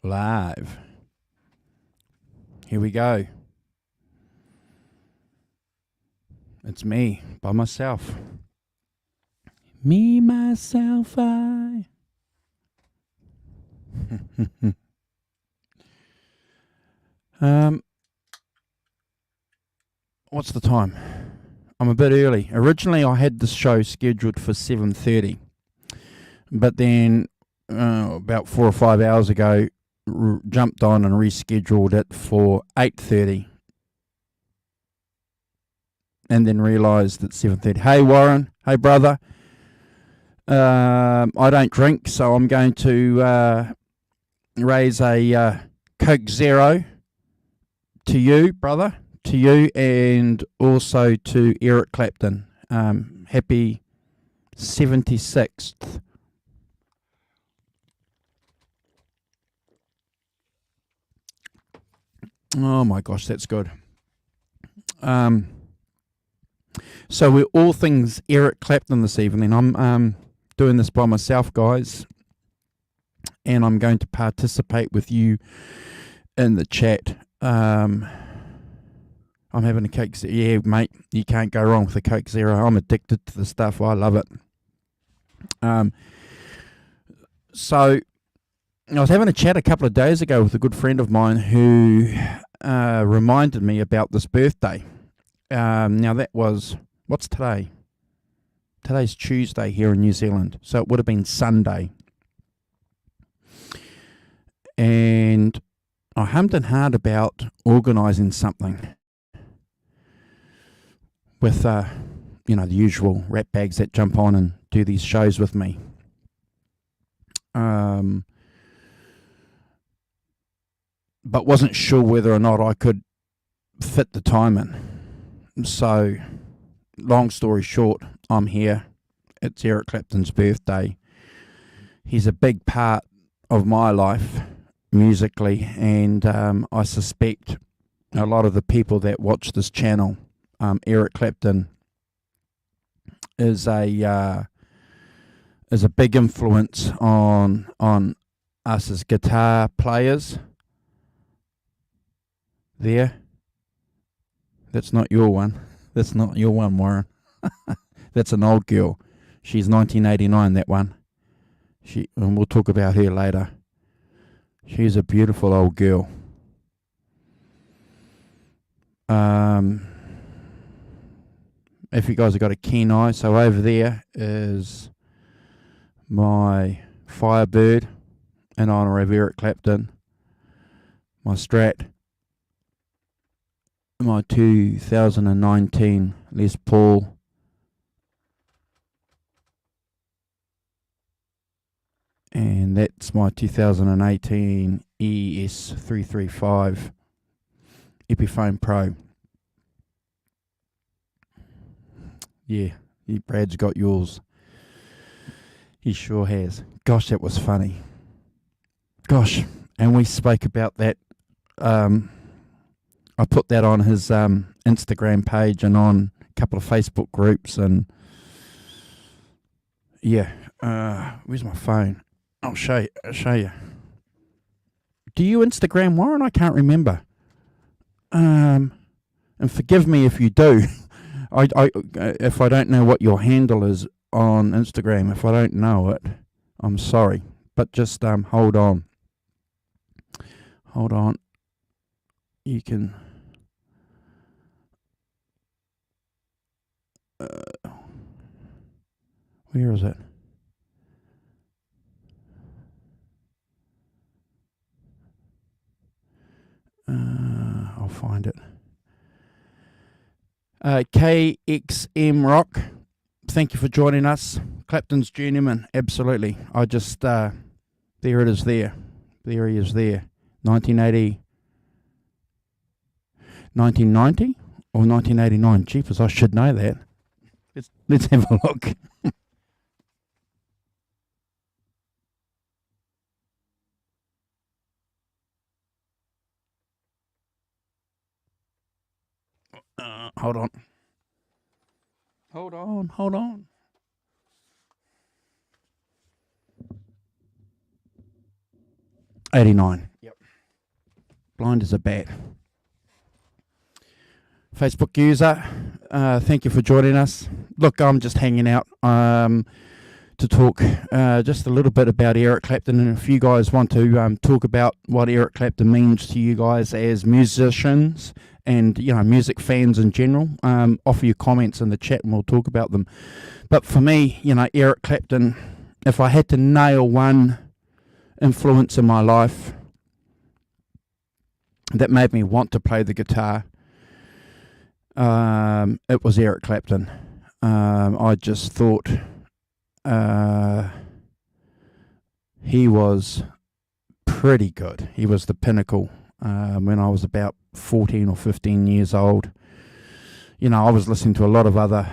Live. Here we go. It's me, by myself. Me, myself, I. What's the time? I'm a bit early. Originally, I had this show scheduled for 7:30, but then about 4 or 5 hours ago, jumped on and rescheduled it for 8:30, and then realised at 7:30. Hey Warren, hey brother. I don't drink, so I'm going to raise a Coke Zero to you, brother, to you, and also to Eric Clapton. Happy 76th. Oh my gosh, that's good. So we're all things Eric Clapton this evening. I'm doing this by myself, guys, and I'm going to participate with you in the chat. I'm having a Coke Zero. Yeah, mate, you can't go wrong with a Coke Zero. I'm addicted to the stuff. I love it. So I was having a chat a couple of days ago with a good friend of mine who reminded me about this birthday. Now that was, what's today? Today's Tuesday here in New Zealand, so it would have been Sunday. And I hummed and hawed about organising something with, the usual rat bags that jump on and do these shows with me. But wasn't sure whether or not I could fit the time in. So, long story short, I'm here. It's Eric Clapton's birthday. He's a big part of my life musically, and I suspect a lot of the people that watch this channel, Eric Clapton is a big influence on us as guitar players. There. That's not your one. That's not your one, Warren. That's an old girl. She's 1989, that one. And we'll talk about her later. She's a beautiful old girl. If you guys have got a keen eye, so over there is my Firebird in honour of Eric Clapton. My Strat. My 2019 Les Paul. And that's my 2018 ES335 Epiphone Pro. Yeah, Brad's got yours. He sure has. Gosh, that was funny. Gosh, and we spoke about that. I put that on his Instagram page and on a couple of Facebook groups, and yeah. Where's my phone? I'll show you. Do you Instagram, Warren? I can't remember. And forgive me if you do. I if I don't know what your handle is on Instagram, if I don't know it, I'm sorry. But just hold on. You can. Where is it? I'll find it. KXM Rock. Thank you for joining us. Clapton's Journeyman. Absolutely. I just, there it is there. There he is there. 1990 or 1989? Jeepers, I should know that. Let's have a look. Hold on. 89. blind as a bat. Facebook user, thank you for joining us. Look, I'm just hanging out to talk just a little bit about Eric Clapton, and if you guys want to talk about what Eric Clapton means to you guys as musicians and music fans in general, offer your comments in the chat and we'll talk about them. But for me, Eric Clapton, if I had to nail one influence in my life that made me want to play the guitar, it was Eric Clapton. I just thought he was pretty good. He was the pinnacle. When I was about 14 or 15 years old, I was listening to a lot of other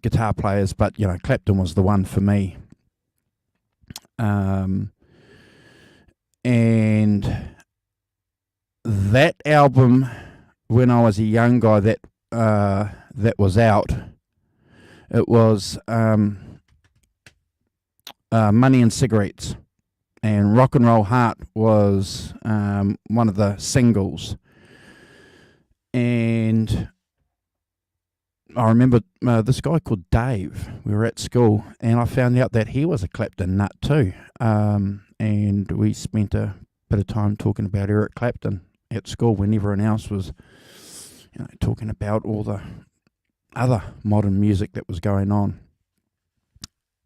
guitar players, but Clapton was the one for me. And that album, when I was a young guy, that was out. It was Money and Cigarettes, and Rock and Roll Heart was one of the singles. And I remember this guy called Dave. We were at school, and I found out that he was a Clapton nut too. And we spent a bit of time talking about Eric Clapton at school when everyone else was talking about all the other modern music that was going on.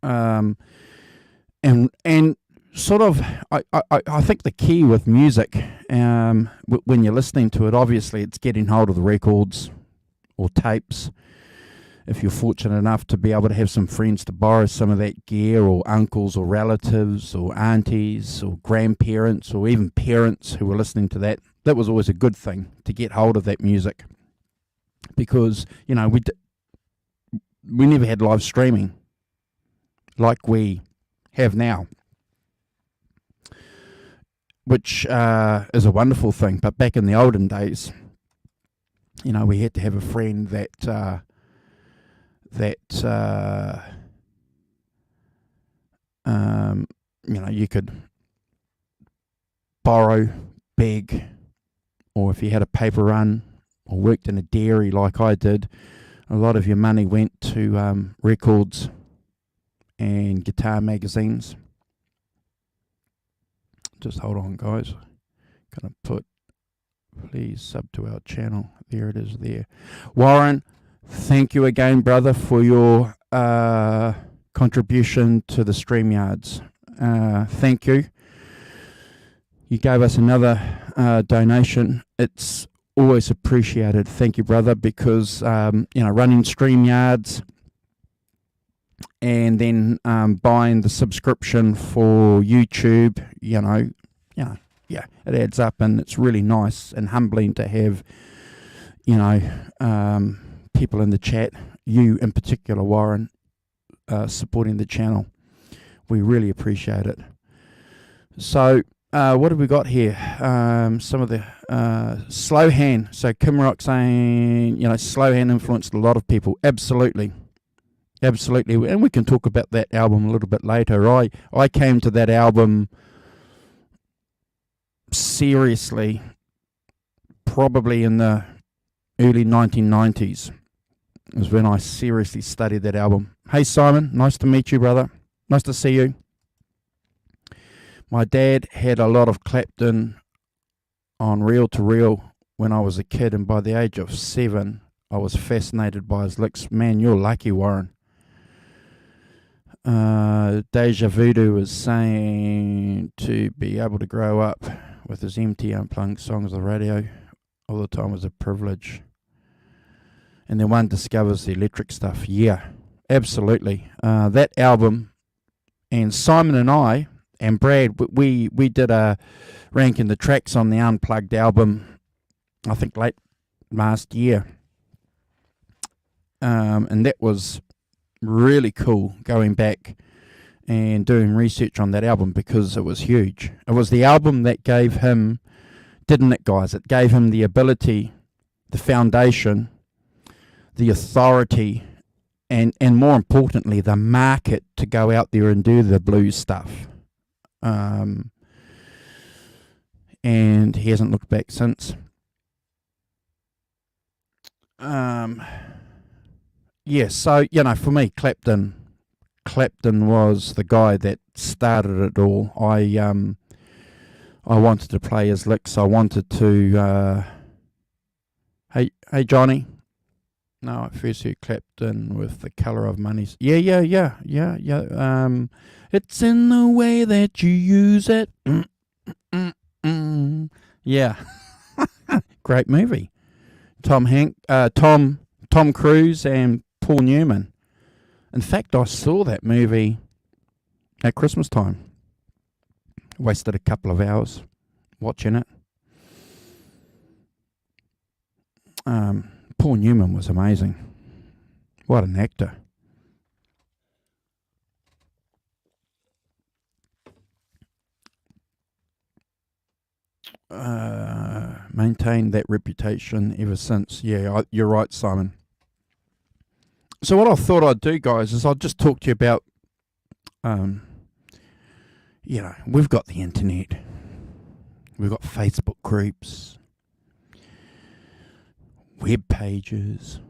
And sort of, I think the key with music, when you're listening to it, obviously it's getting hold of the records or tapes. If you're fortunate enough to be able to have some friends to borrow some of that gear, or uncles or relatives or aunties or grandparents or even parents who were listening to that, that was always a good thing, to get hold of that music. Because, we never had live streaming like we have now, which is a wonderful thing. But back in the olden days, we had to have a friend that you could borrow, beg, or if you had a paper run or worked in a dairy like I did, a lot of your money went to records and guitar magazines. Just hold on, guys. Gonna put, please sub to our channel. There it is there. Warren, thank you again, brother, for your contribution to the StreamYards. Thank you. You gave us another donation. It's always appreciated. Thank you, brother, because running StreamYards and then buying the subscription for YouTube, it adds up, and it's really nice and humbling to have, people in the chat, you in particular, Warren, supporting the channel. We really appreciate it. So, what have we got here? Some of the slow hand. So Kim Rock saying, slow hand influenced a lot of people. Absolutely. And we can talk about that album a little bit later. I came to that album seriously probably in the early 1990s. Is when I seriously studied that album. Hey Simon, nice to meet you, brother. Nice to see you. My dad had a lot of Clapton on reel to reel when I was a kid, and by the age of 7, I was fascinated by his licks. Man, you're lucky, Warren. Deja Voodoo is saying to be able to grow up with his empty, unplugged songs on the radio all the time was a privilege. And then one discovers the electric stuff. Yeah, absolutely. That album, and Simon and I, and Brad, we did a ranking the tracks on the Unplugged album, I think late last year. And that was really cool, going back and doing research on that album, because it was huge. It was the album that gave him, didn't it, guys? It gave him the ability, the foundation, the authority, and more importantly, the market to go out there and do the blues stuff. And and he hasn't looked back since. So for me, Clapton was the guy that started it all. I wanted to play his licks. I wanted to. Hey, Johnny. No, I first heard Clapton with The Colour of Money's. Yeah. It's in the way that you use it. Yeah. Great movie. Tom Cruise and Paul Newman. In fact, I saw that movie at Christmas time. Wasted a couple of hours watching it. Paul Newman was amazing. What an actor. Maintained that reputation ever since. Yeah, you're right, Simon. So what I thought I'd do, guys, is I'll just talk to you about, we've got the internet. We've got Facebook groups, web pages,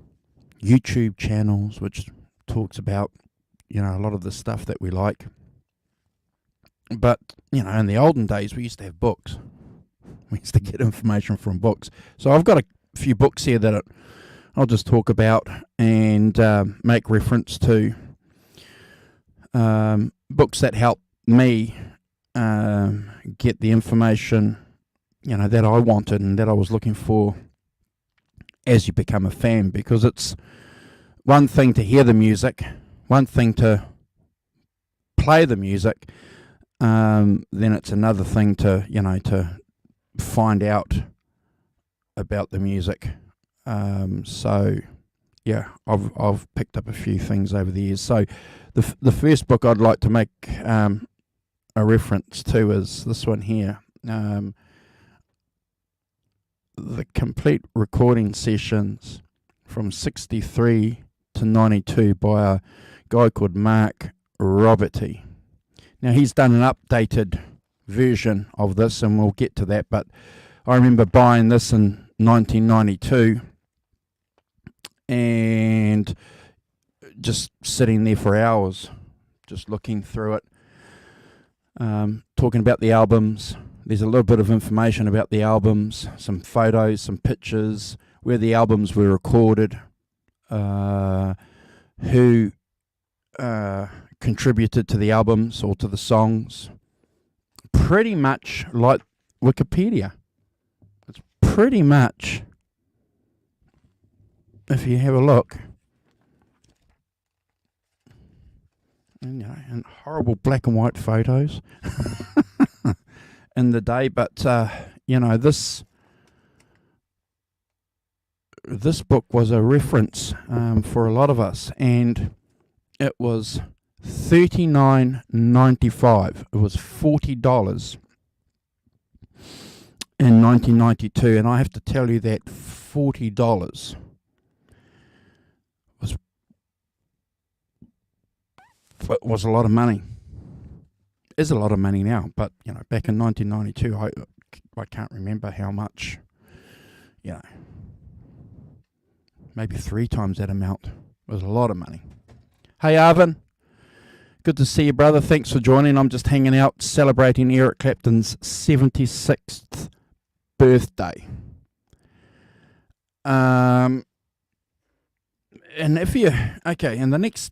YouTube channels, which talks about, a lot of the stuff that we like. But, in the olden days, we used to have books. We used to get information from books. So I've got a few books here that I'll just talk about and make reference to. Books that help me get the information, that I wanted and that I was looking for as you become a fan, because it's one thing to hear the music, one thing to play the music, then it's another thing to, to find out about the music. I've picked up a few things over the years. So the first book I'd like to make a reference to is this one here. The complete recording sessions from 63 to 92 by a guy called Mark Roberty. Now he's done an updated version of this, and we'll get to that, but I remember buying this in 1992 and just sitting there for hours just looking through it, talking about the albums. There's a little bit of information about the albums, some photos, some pictures, where the albums were recorded, who contributed to the albums or to the songs. Pretty much like Wikipedia. It's pretty much, if you have a look, and horrible black and white photos in the day, but this book was a reference for a lot of us, and it was $39.95. It was $40 in 1992, and I have to tell you that $40 was a lot of money. Is a lot of money now, but back in 1992, I can't remember how much. Maybe 3 times that amount. It was a lot of money. Hey, Arvin. Good to see you, brother. Thanks for joining. I'm just hanging out celebrating Eric Clapton's 76th birthday. And the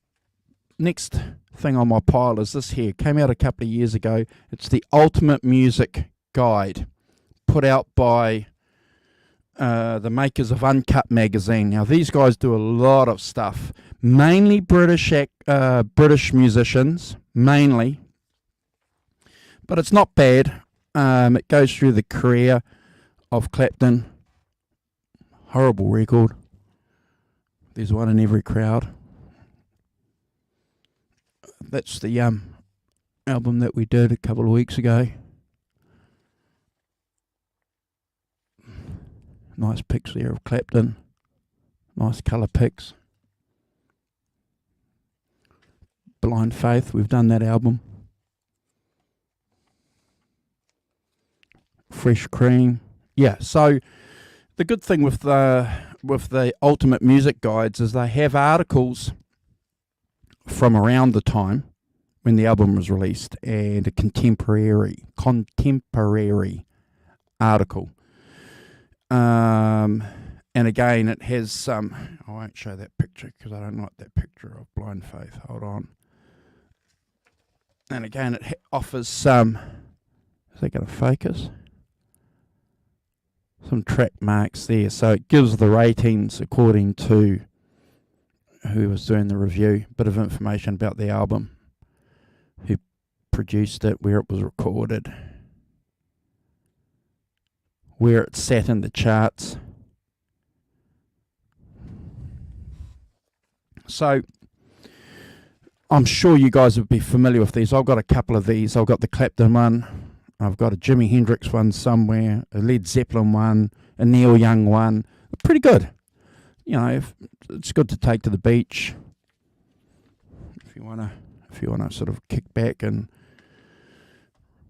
next thing on my pile is this here. Came out a couple of years ago. It's the Ultimate Music Guide, put out by the makers of Uncut magazine. Now these guys do a lot of stuff, mainly British musicians, mainly, but it's not bad. It goes through the career of Clapton. Horrible record. There's one in every crowd. That's the album that we did a couple of weeks ago. Nice pics there of Clapton. Nice colour pics. Blind Faith, we've done that album. fresh cream. Yeah, so the good thing with the Ultimate Music Guides is they have articles from around the time when the album was released and a contemporary article. And again, it has some. I won't show that picture because I don't like that picture of Blind Faith. Hold on. And again, it offers some. Is that going to focus? Some track marks there. So it gives the ratings according to who was doing the review. Bit of information about the album, who produced it, where it was recorded, where it sat in the charts. So I'm sure you guys would be familiar with these. I've got a couple of these. I've got the Clapton one. I've got a Jimi Hendrix one somewhere, a Led Zeppelin one, a Neil Young one. Pretty good. You know, it's good to take to the beach if you wanna sort of kick back and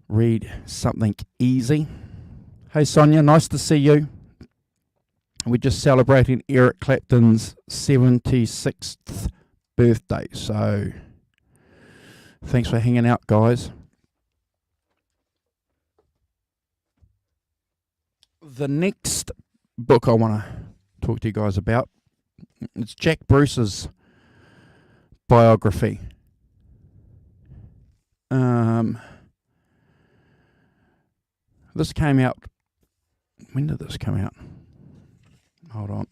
read something easy. Hey Sonia, nice to see you. We're just celebrating Eric Clapton's 76th birthday, so thanks for hanging out, guys. The next book I want to talk to you guys about, it's Jack Bruce's biography. This came out. When did this come out? Hold on.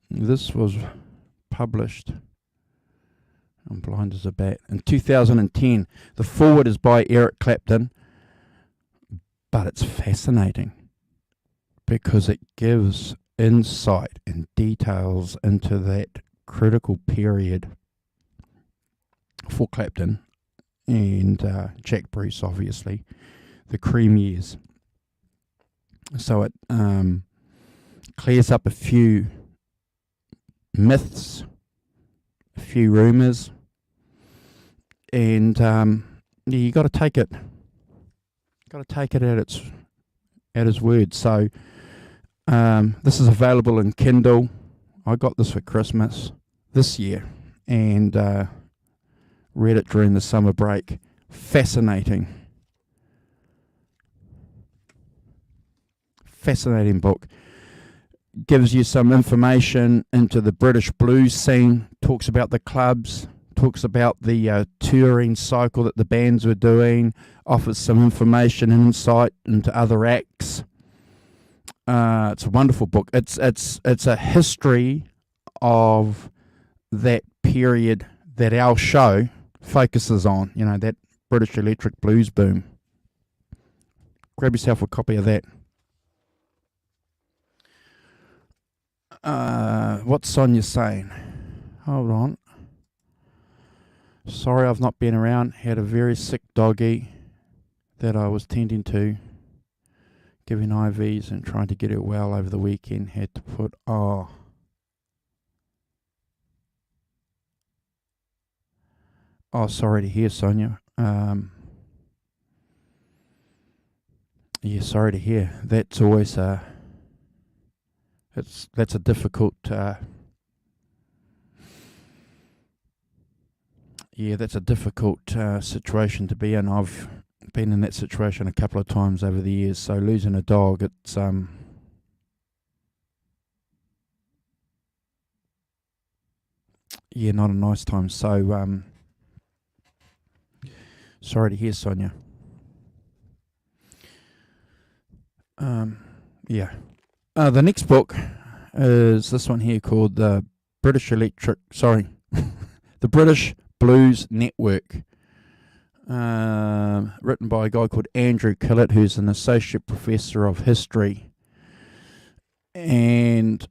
This was published. I'm blind as a bat. In 2010. The foreword is by Eric Clapton, but it's fascinating because it gives insight and details into that critical period for Clapton and Jack Bruce, obviously, the Cream years. So it clears up a few myths, a few rumours, and you got to take it. Got to take it at his word. So this is available in Kindle. I got this for Christmas this year and read it during the summer break. Fascinating book. Gives you some information into the British blues scene, talks about the clubs, talks about the touring cycle that the bands were doing, offers some information and insight into other acts. It's a wonderful book. It's a history of that period that our show focuses on, you know, that British electric blues boom. Grab yourself a copy of that. What's Sonia saying? Hold on. Sorry I've not been around. Had a very sick doggy that I was tending to, giving IVs and trying to get her well over the weekend. Had to put... Oh, sorry to hear, Sonia. Yeah, sorry to hear. That's always that's a difficult situation to be in. I've been in that situation a couple of times over the years. So losing a dog, it's not a nice time. So sorry to hear, Sonia. The next book is this one here called the The British Blues Network, written by a guy called Andrew Killett, who's an associate professor of history, and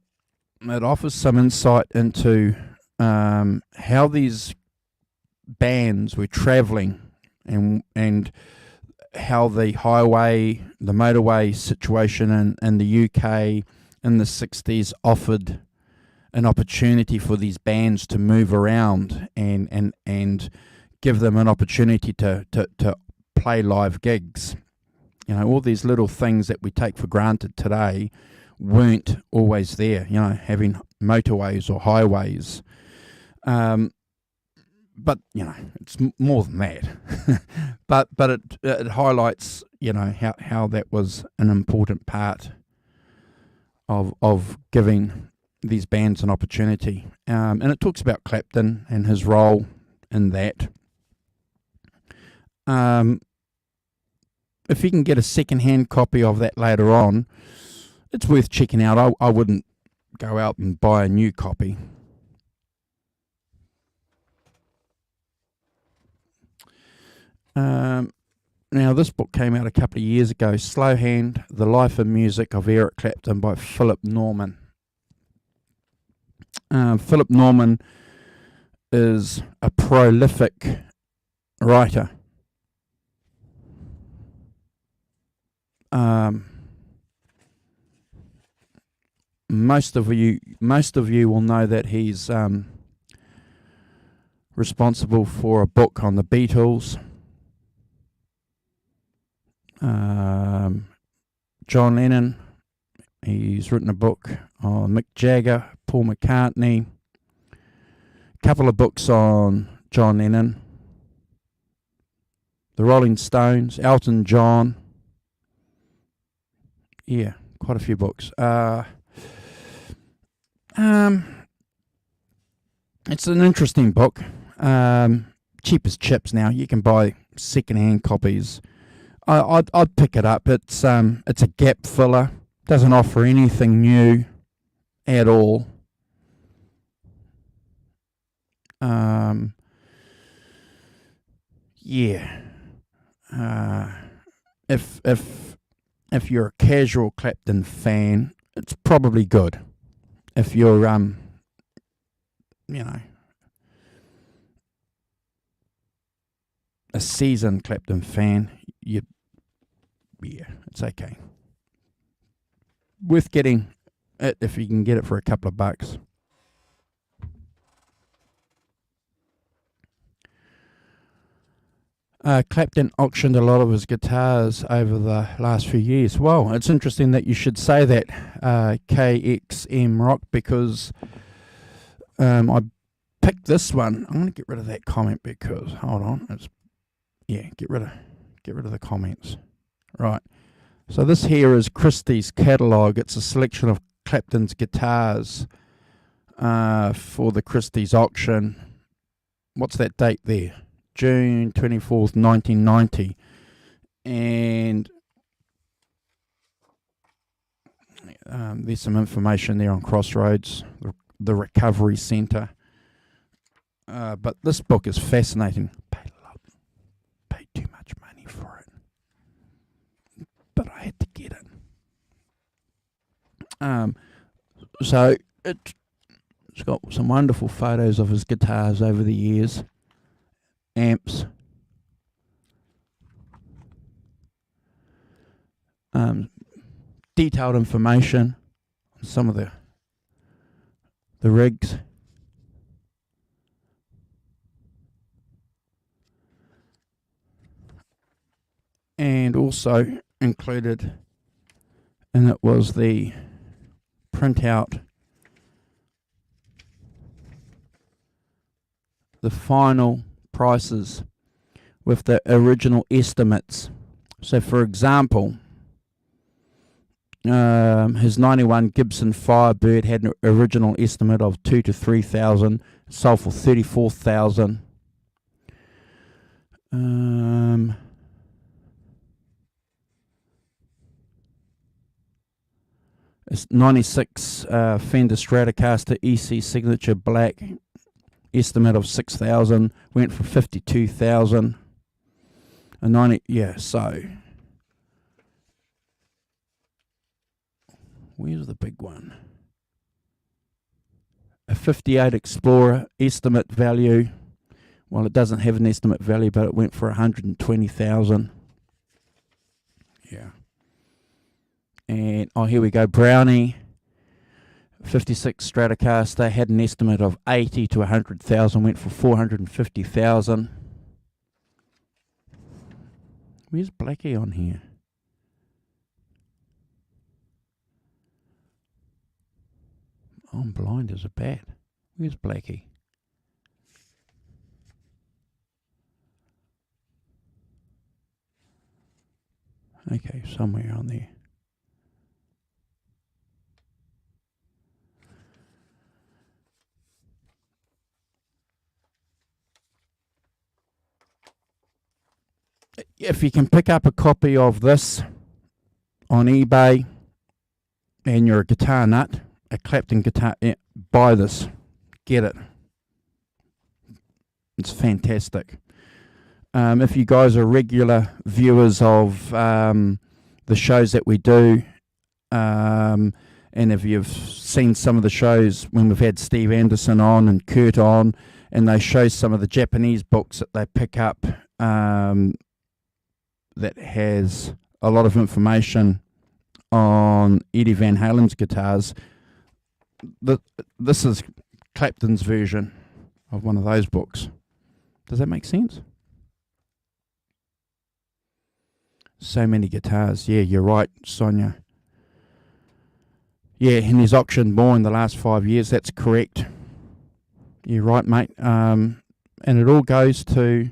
it offers some insight into how these bands were travelling and how the motorway situation in the UK in the 60s offered an opportunity for these bands to move around and give them an opportunity to play live gigs. all these little things that we take for granted today weren't always there, having motorways or highways. But, it's more than that. but it highlights, how that was an important part of giving these bands an opportunity. And it talks about Clapton and his role in that. If you can get a second-hand copy of that later on, it's worth checking out. I wouldn't go out and buy a new copy. Now, this book came out a couple of years ago, Slow Hand, The Life and Music of Eric Clapton by Philip Norman. Philip Norman is a prolific writer. Most of you will know that he's responsible for a book on the Beatles, John Lennon. He's written a book on Mick Jagger, Paul McCartney, a couple of books on John Lennon, the Rolling Stones, Elton John. Yeah, quite a few books. It's an interesting book. Cheap as chips now. You can buy second-hand copies. I'd pick it up. It's a gap filler. Doesn't offer anything new at all. If you're a casual Clapton fan, it's probably good. If you're a seasoned Clapton fan, it's okay. Worth getting it if you can get it for a couple of bucks. Clapton auctioned a lot of his guitars over the last few years. Well, it's interesting that you should say that, KXM Rock, because I picked this one. I'm going to get rid of that comment because, hold on, get rid of the comments. Right. So this here is Christie's catalogue. It's a selection of Clapton's guitars for the Christie's auction. What's that date there? June 24th, 1990. And there's some information there on Crossroads, the Recovery Centre. But this book is fascinating. Paid too much money for it, but I had to get it. So it's got some wonderful photos of his guitars over the years. Amps, detailed information on some of the rigs, and also included in it was the printout, the final prices with the original estimates. So for example, his 91 Gibson Firebird had an original estimate of 2,000 to 3,000, sold for 34,000. It's 96 Fender Stratocaster EC Signature Black, estimate of 6,000, went for 52,000. A 90, so where's the big one? A 58 Explorer estimate value. Well, it doesn't have an estimate value, but it went for 120,000. Yeah. And here we go. Brownie 56 Stratocaster had an estimate of 80 to 100,000, went for 450,000. Where's Blackie on here? I'm blind as a bat. Where's Blackie? Okay, somewhere on there. If you can pick up a copy of this on eBay and you're a guitar nut, a Clapton guitar, buy this. Get it. It's fantastic. If you guys are regular viewers of the shows that we do, and if you've seen some of the shows when we've had Steve Anderson on and Kurt on, and they show some of the Japanese books that they pick up that has a lot of information on Eddie Van Halen's guitars, this is Clapton's version of one of those books. Does that make sense? So many guitars. Yeah, you're right, Sonia. Yeah, and he's auctioned more in the last 5 years. That's correct. You're right, mate. And it all goes to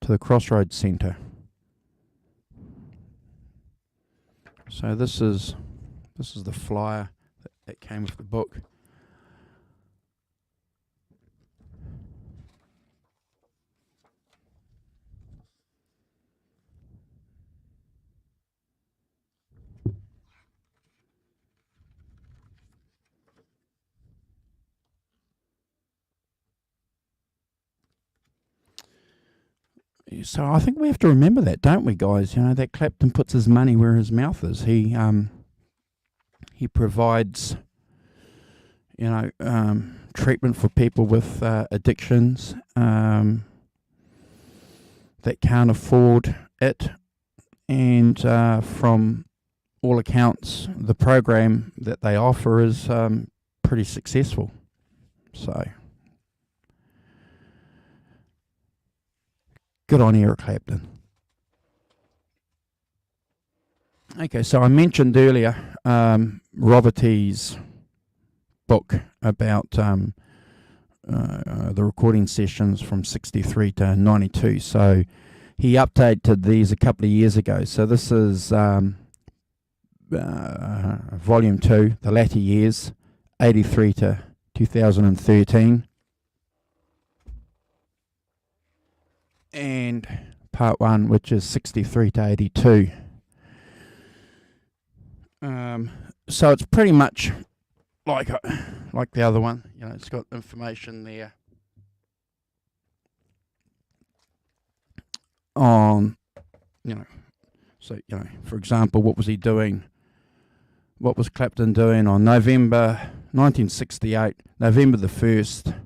the Crossroads Centre. So this is the flyer that came with the book. So I think we have to remember that, don't we, guys? You know, that Clapton puts his money where his mouth is. He provides, treatment for people with addictions that can't afford it, and from all accounts, the program that they offer is pretty successful. So. Good on Eric Clapton. Okay, so I mentioned earlier Robert E's book about the recording sessions from 63 to 92. So he updated these a couple of years ago. So this is Volume 2, the latter years, 83 to 2013. And part 1, which is 63 to 82. So it's pretty much like the other one. You know, it's got information there on, for example, what was he doing? What was Clapton doing on November 1968, November the 1st,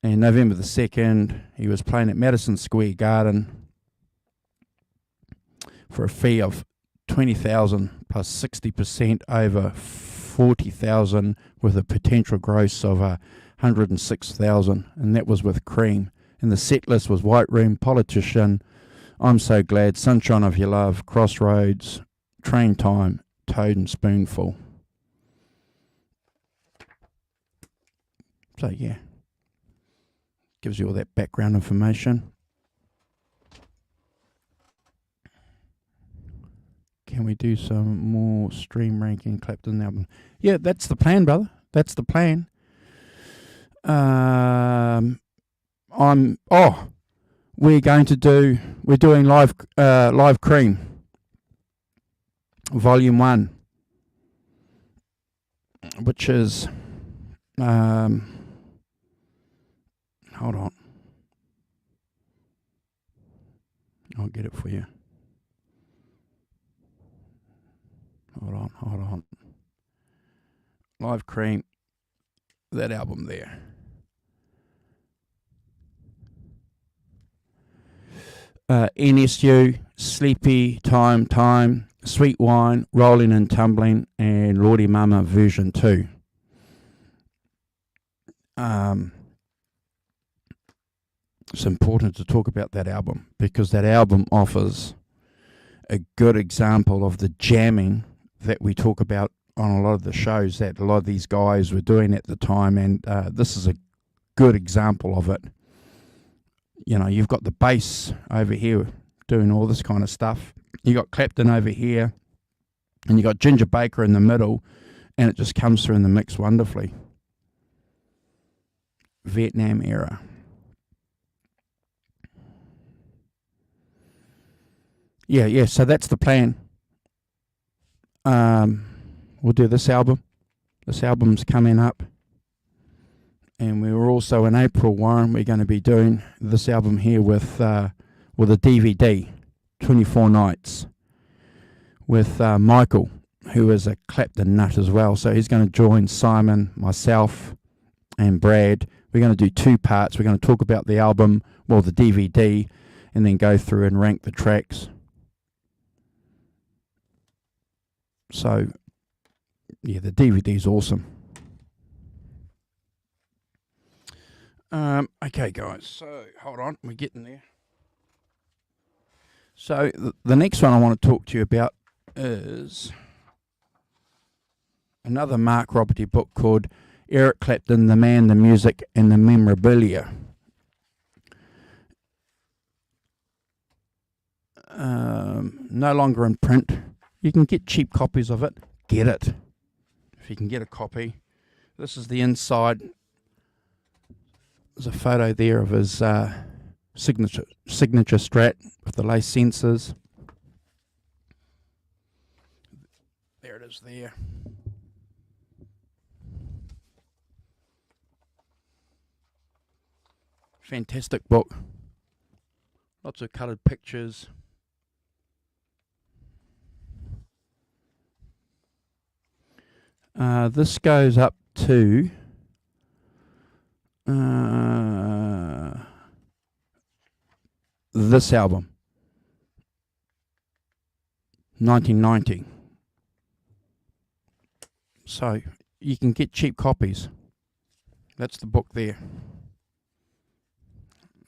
and November the 2nd, he was playing at Madison Square Garden for a fee of $20,000 plus 60% over $40,000 with a potential gross of $106,000, and that was with Cream. And the set list was White Room, Politician, I'm So Glad, Sunshine of Your Love, Crossroads, Train Time, Toad and Spoonful. So yeah. Gives you all that background information. Can we do some more stream ranking Clapton album? Yeah, that's the plan, brother. That's the plan. We're doing live Cream, Volume 1, which is hold on. I'll get it for you. Hold on. Live Cream, that album there. NSU, Sleepy, Time, Sweet Wine, Rolling and Tumbling, and Lordy Mama version 2. it's important to talk about that album, because that album offers a good example of the jamming that we talk about on a lot of the shows that a lot of these guys were doing at the time, and this is a good example of it. You know, you've got the bass over here doing all this kind of stuff. You got Clapton over here, and you got Ginger Baker in the middle, and it just comes through in the mix wonderfully. Vietnam era. Yeah, so that's the plan. We'll do this album. This album's coming up. And we were also in April, Warren, we're going to be doing this album here with a DVD, 24 Nights, with Michael, who is a Clapton nut as well. So he's going to join Simon, myself, and Brad. We're going to do 2 parts. We're going to talk about the album, well, the DVD, and then go through and rank the tracks. So, yeah, the DVD's awesome. Okay, guys, so hold on, we're getting there. So, the next one I want to talk to you about is another Mark Roberty book called Eric Clapton, The Man, the Music, and the Memorabilia. No longer in print. You can get cheap copies of it. Get it if you can get a copy. This is the inside. There's a photo there of his signature Strat with the lace sensors. There it is there. Fantastic book. Lots of coloured pictures. This goes up to this album, 1990. So you can get cheap copies. That's the book there.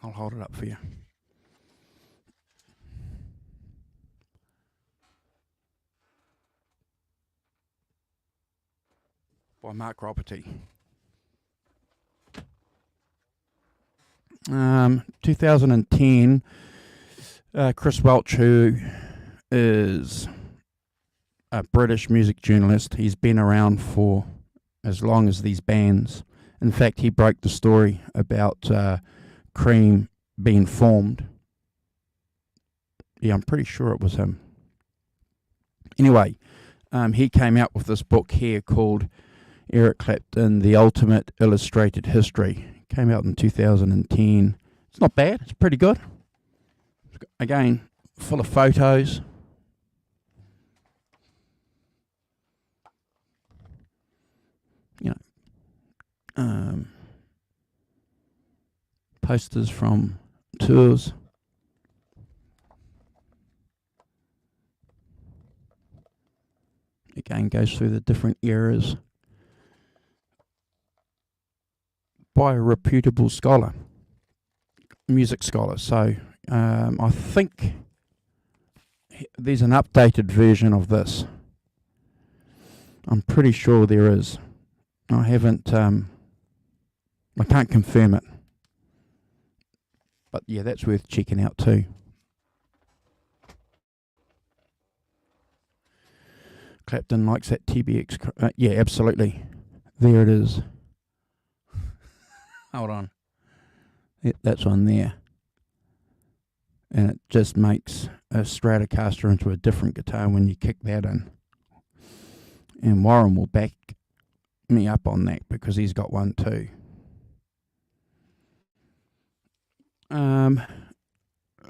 I'll hold it up for you. By Mark Roberty. 2010, Chris Welch, who is a British music journalist, he's been around for as long as these bands. In fact, he broke the story about Cream being formed. Yeah, I'm pretty sure it was him. Anyway, he came out with this book here called Eric Clapton, The Ultimate Illustrated History. Came out in 2010. It's not bad. It's pretty good. Again, full of photos. You know, posters from tours. Again, goes through the different eras. By a reputable scholar, music scholar. So I think there's an updated version of this. I'm pretty sure there is. I haven't, I can't confirm it. But yeah, that's worth checking out too. Clapton likes that TBX. Yeah, absolutely. There it is. Hold on. Yep, that's on there. And it just makes a Stratocaster into a different guitar when you kick that in. And Warren will back me up on that because he's got one too.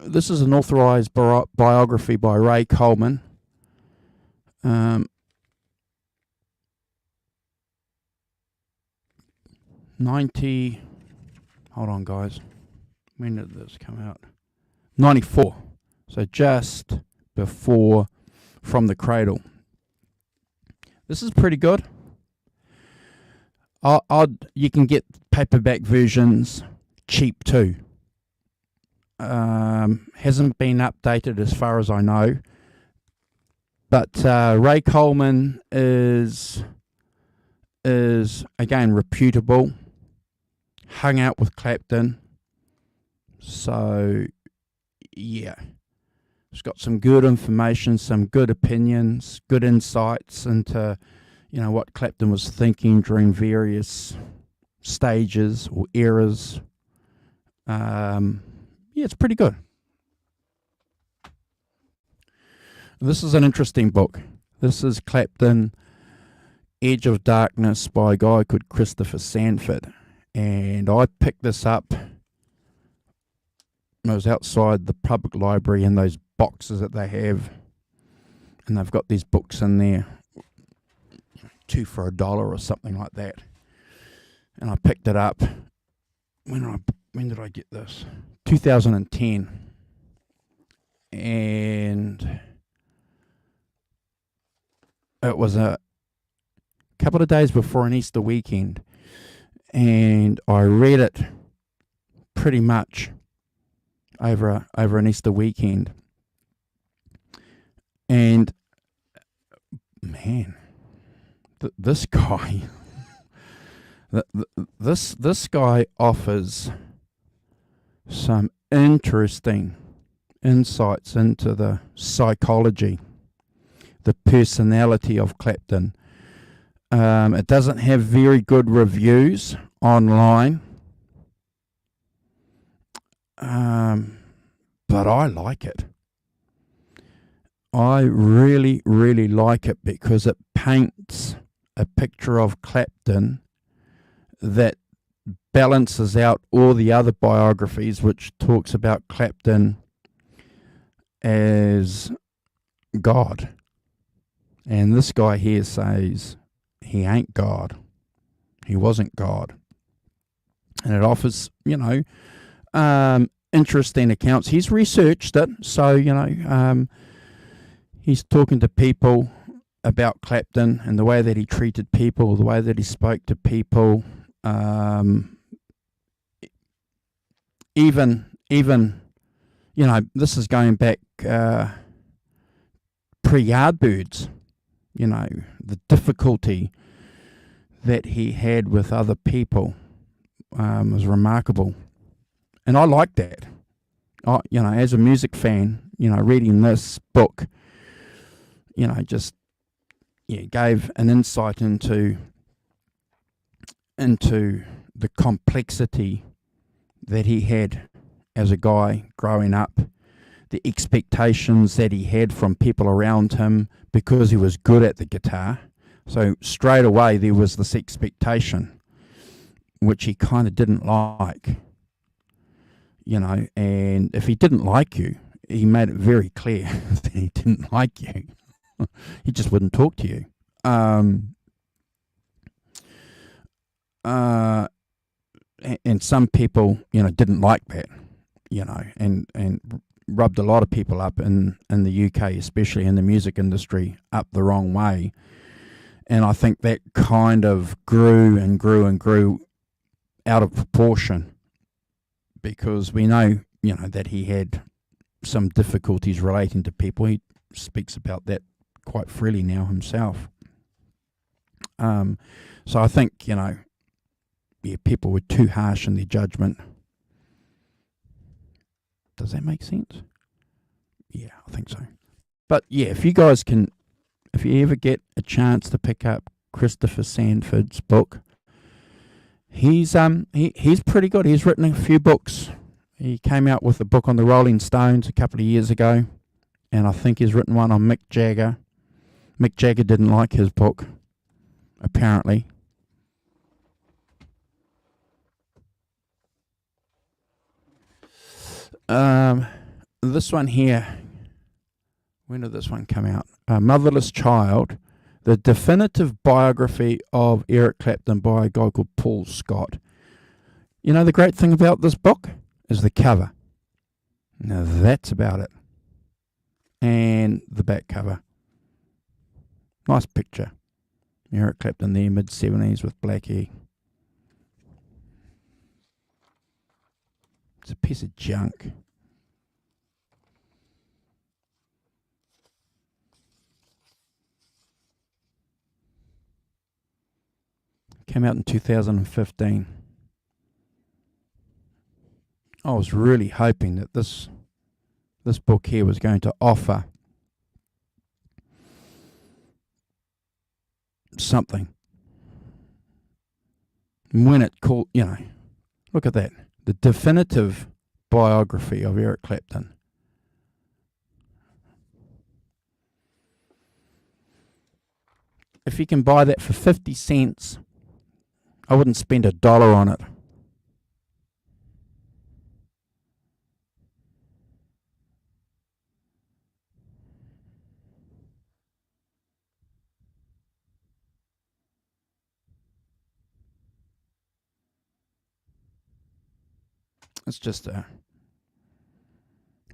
This is an authorized biography by Ray Coleman. 90. Hold on, guys. When did this come out? 94. So just before From the Cradle. This is pretty good. You can get paperback versions cheap too. Hasn't been updated as far as I know. But Ray Coleman is again reputable. Hung out with Clapton. So, yeah. It's got some good information, some good opinions, good insights into, what Clapton was thinking during various stages or eras. It's pretty good. This is an interesting book. This is Clapton, Edge of Darkness by a guy called Christopher Sanford. And I picked this up. I was outside the public library in those boxes that they have. And they've got these books in there, 2 for $1 or something like that. And I picked it up. When did I get this? 2010. And it was a couple of days before an Easter weekend. And I read it pretty much over an Easter weekend. And man, this guy, this guy offers some interesting insights into the psychology, the personality of Clapton. It doesn't have very good reviews online, but I like it. I really, really like it because it paints a picture of Clapton that balances out all the other biographies, which talks about Clapton as God. And this guy here says he ain't God. He wasn't God. And it offers, interesting accounts. He's researched it, so, he's talking to people about Clapton and the way that he treated people, the way that he spoke to people. Even this is going back pre-Yardbirds. The difficulty that he had with other people was remarkable. And I like that. As a music fan, reading this book, gave an insight into the complexity that he had as a guy growing up, the expectations that he had from people around him because he was good at the guitar. So straight away there was this expectation, which he kind of didn't like, and if he didn't like you, he made it very clear that he didn't like you. He just wouldn't talk to you. And some people, didn't like that, and rubbed a lot of people up in the UK, especially in the music industry, up the wrong way. And I think that kind of grew and grew and grew out of proportion because we know, that he had some difficulties relating to people. He speaks about that quite freely now himself. So I think, people were too harsh in their judgment. Does that make sense? Yeah, I think so. But yeah, if you ever get a chance to pick up Christopher Sanford's book, he's pretty good. He's written a few books. He came out with a book on the Rolling Stones a couple of years ago, and I think he's written one on Mick Jagger. Mick Jagger didn't like his book, apparently. This one here, when did this one come out? Motherless Child, the definitive biography of Eric Clapton by a guy called Paul Scott. The great thing about this book is the cover. Now that's about it. And the back cover. Nice picture. Eric Clapton there, mid-70s with black hair. It's a piece of junk. Came out in 2015. I was really hoping that this book here was going to offer something. And when it called, look at that. The definitive biography of Eric Clapton. If you can buy that for 50 cents, I wouldn't spend $1 on it. It's just a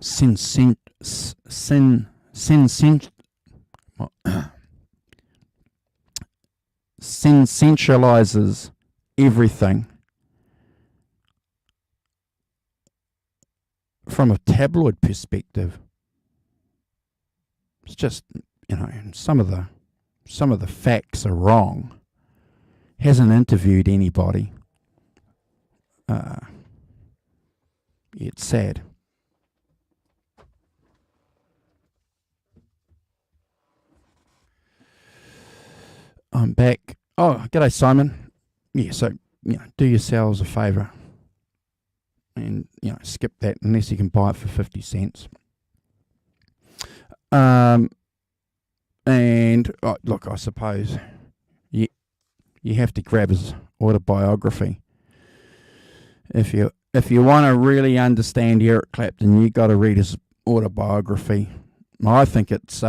sensationalizes everything from a tabloid perspective. It's just, some of the facts are wrong. Hasn't interviewed anybody. It's sad. I'm back. Oh, g'day, Simon. Yeah, so, do yourselves a favour and, skip that unless you can buy it for 50 cents. And, look, I suppose you have to grab his autobiography. If you want to really understand Eric Clapton, you got to read his autobiography. I think it's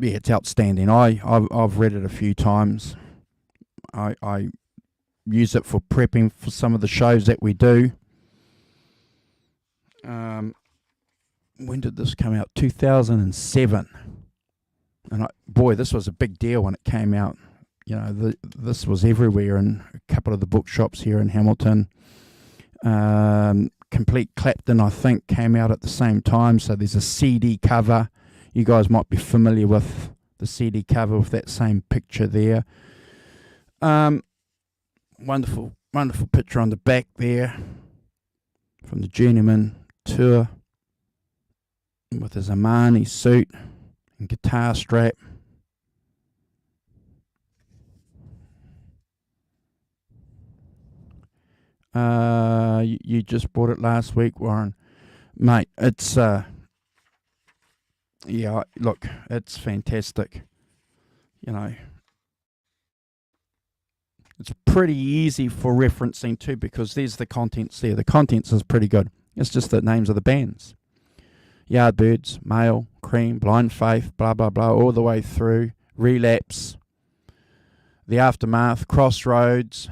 it's outstanding. I've read it a few times. I use it for prepping for some of the shows that we do. When did this come out? 2007. And this was a big deal when it came out. This was everywhere in a couple of the bookshops here in Hamilton. Complete Clapton, I think, came out at the same time. So there's a CD cover. You guys might be familiar with the CD cover with that same picture there. Wonderful, wonderful picture on the back there from the Journeyman tour with his Armani suit and guitar strap. You just bought it last week, Warren. Mate, it's look, it's fantastic. It's pretty easy for referencing too, because there's the contents there. The contents is pretty good. It's just the names of the bands. Yardbirds, Male, Cream, Blind Faith, blah, blah, blah, all the way through. Relapse, The Aftermath, Crossroads,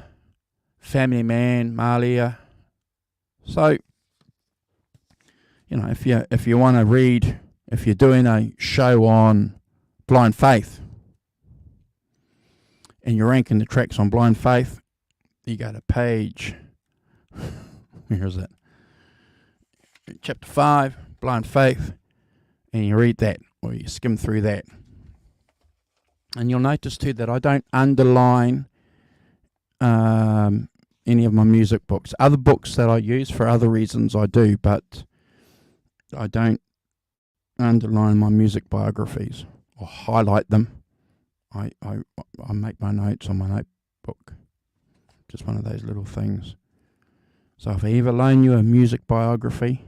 Family Man, Malia. So, if you want to read, if you're doing a show on Blind Faith and you're ranking the tracks on Blind Faith, you go to page, where is it? Chapter 5, Blind Faith, and you read that, or you skim through that. And you'll notice too that I don't underline any of my music books. Other books that I use for other reasons I do, but I don't underline my music biographies or highlight them. I make my notes on my notebook. Just one of those little things. So if I ever loan you a music biography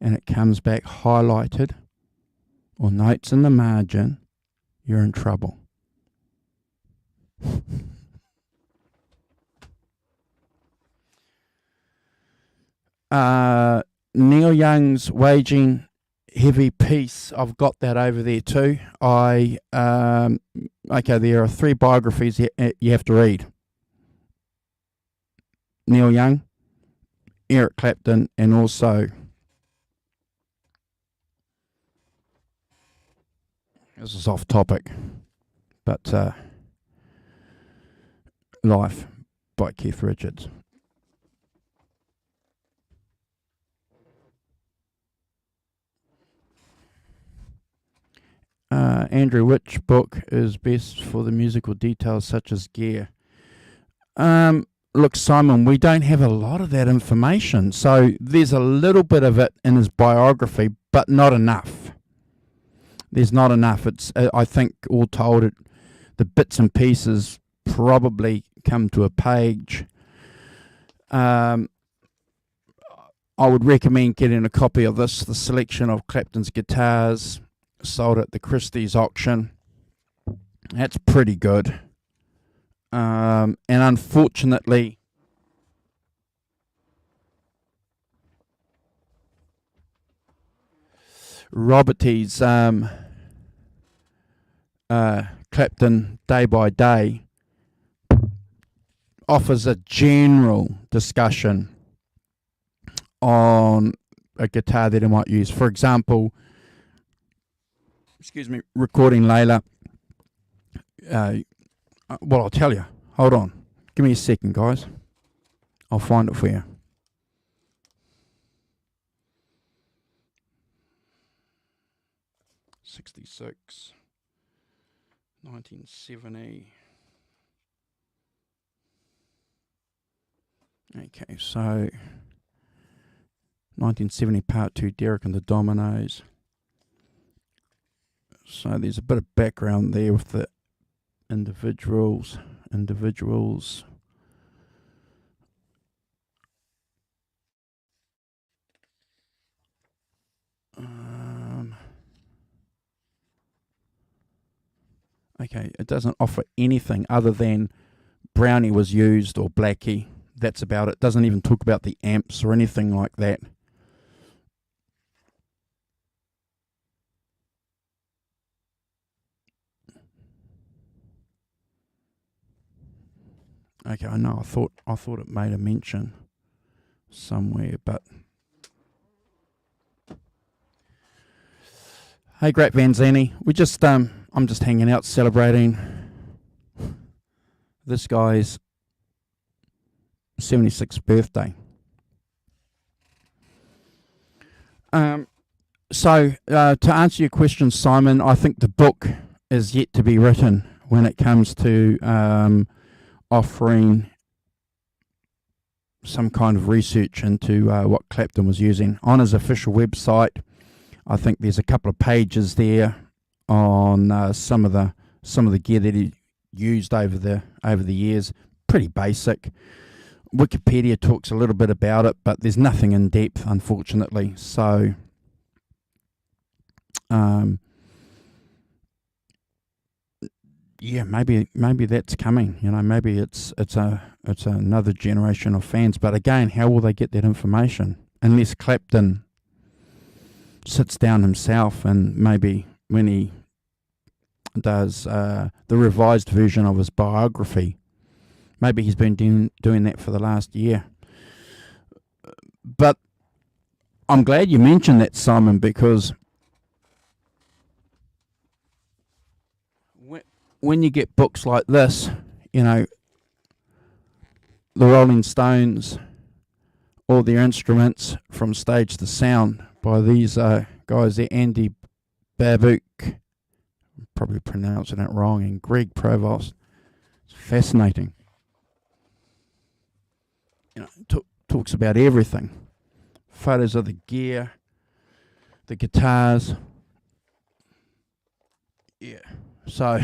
and it comes back highlighted or notes in the margin, you're in trouble. Neil Young's Waging Heavy Peace, I've got that over there too. There are 3 biographies you have to read. Neil Young, Eric Clapton, and also, this is off topic, but Life by Keith Richards. Andrew, which book is best for the musical details such as gear? Look, Simon, we don't have a lot of that information. So there's a little bit of it in his biography, but not enough. There's not enough. It's, I think, all told, the bits and pieces probably come to a page. I would recommend getting a copy of this, the selection of Clapton's guitars sold at the Christie's auction. That's pretty good. And unfortunately, Robertie's Clapton Day by Day offers a general discussion on a guitar that he might use. For example, recording Layla. Well, I'll tell you. Hold on. Give me a second, guys. I'll find it for you. '66, 1970. Okay, so 1970 Part 2, Derek and the Dominoes. So there's a bit of background there with the individuals. Okay, it doesn't offer anything other than Brownie was used or Blackie. That's about it. It doesn't even talk about the amps or anything like that. Okay, I know. I thought it made a mention somewhere, but hey, Great Vanzini, I'm just hanging out celebrating this guy's 76th birthday. So to answer your question, Simon, I think the book is yet to be written when it comes to offering some kind of research into what Clapton was using. On his official website, I think there's a couple of pages there on some of the gear that he used over the years. Pretty basic. Wikipedia talks a little bit about it, but there's nothing in depth, unfortunately. So yeah, maybe that's coming. You know, maybe it's another generation of fans. But again, how will they get that information unless Clapton sits down himself and maybe when he does the revised version of his biography, maybe he's been doing that for the last year. But I'm glad you mentioned that, Simon, because when you get books like this, you know, the Rolling Stones, all their instruments from stage to sound by these guys there, Andy Babuch, probably pronouncing it wrong, and Greg Provost. It's fascinating. You know, talks about everything. Photos of the gear, the guitars. Yeah. So,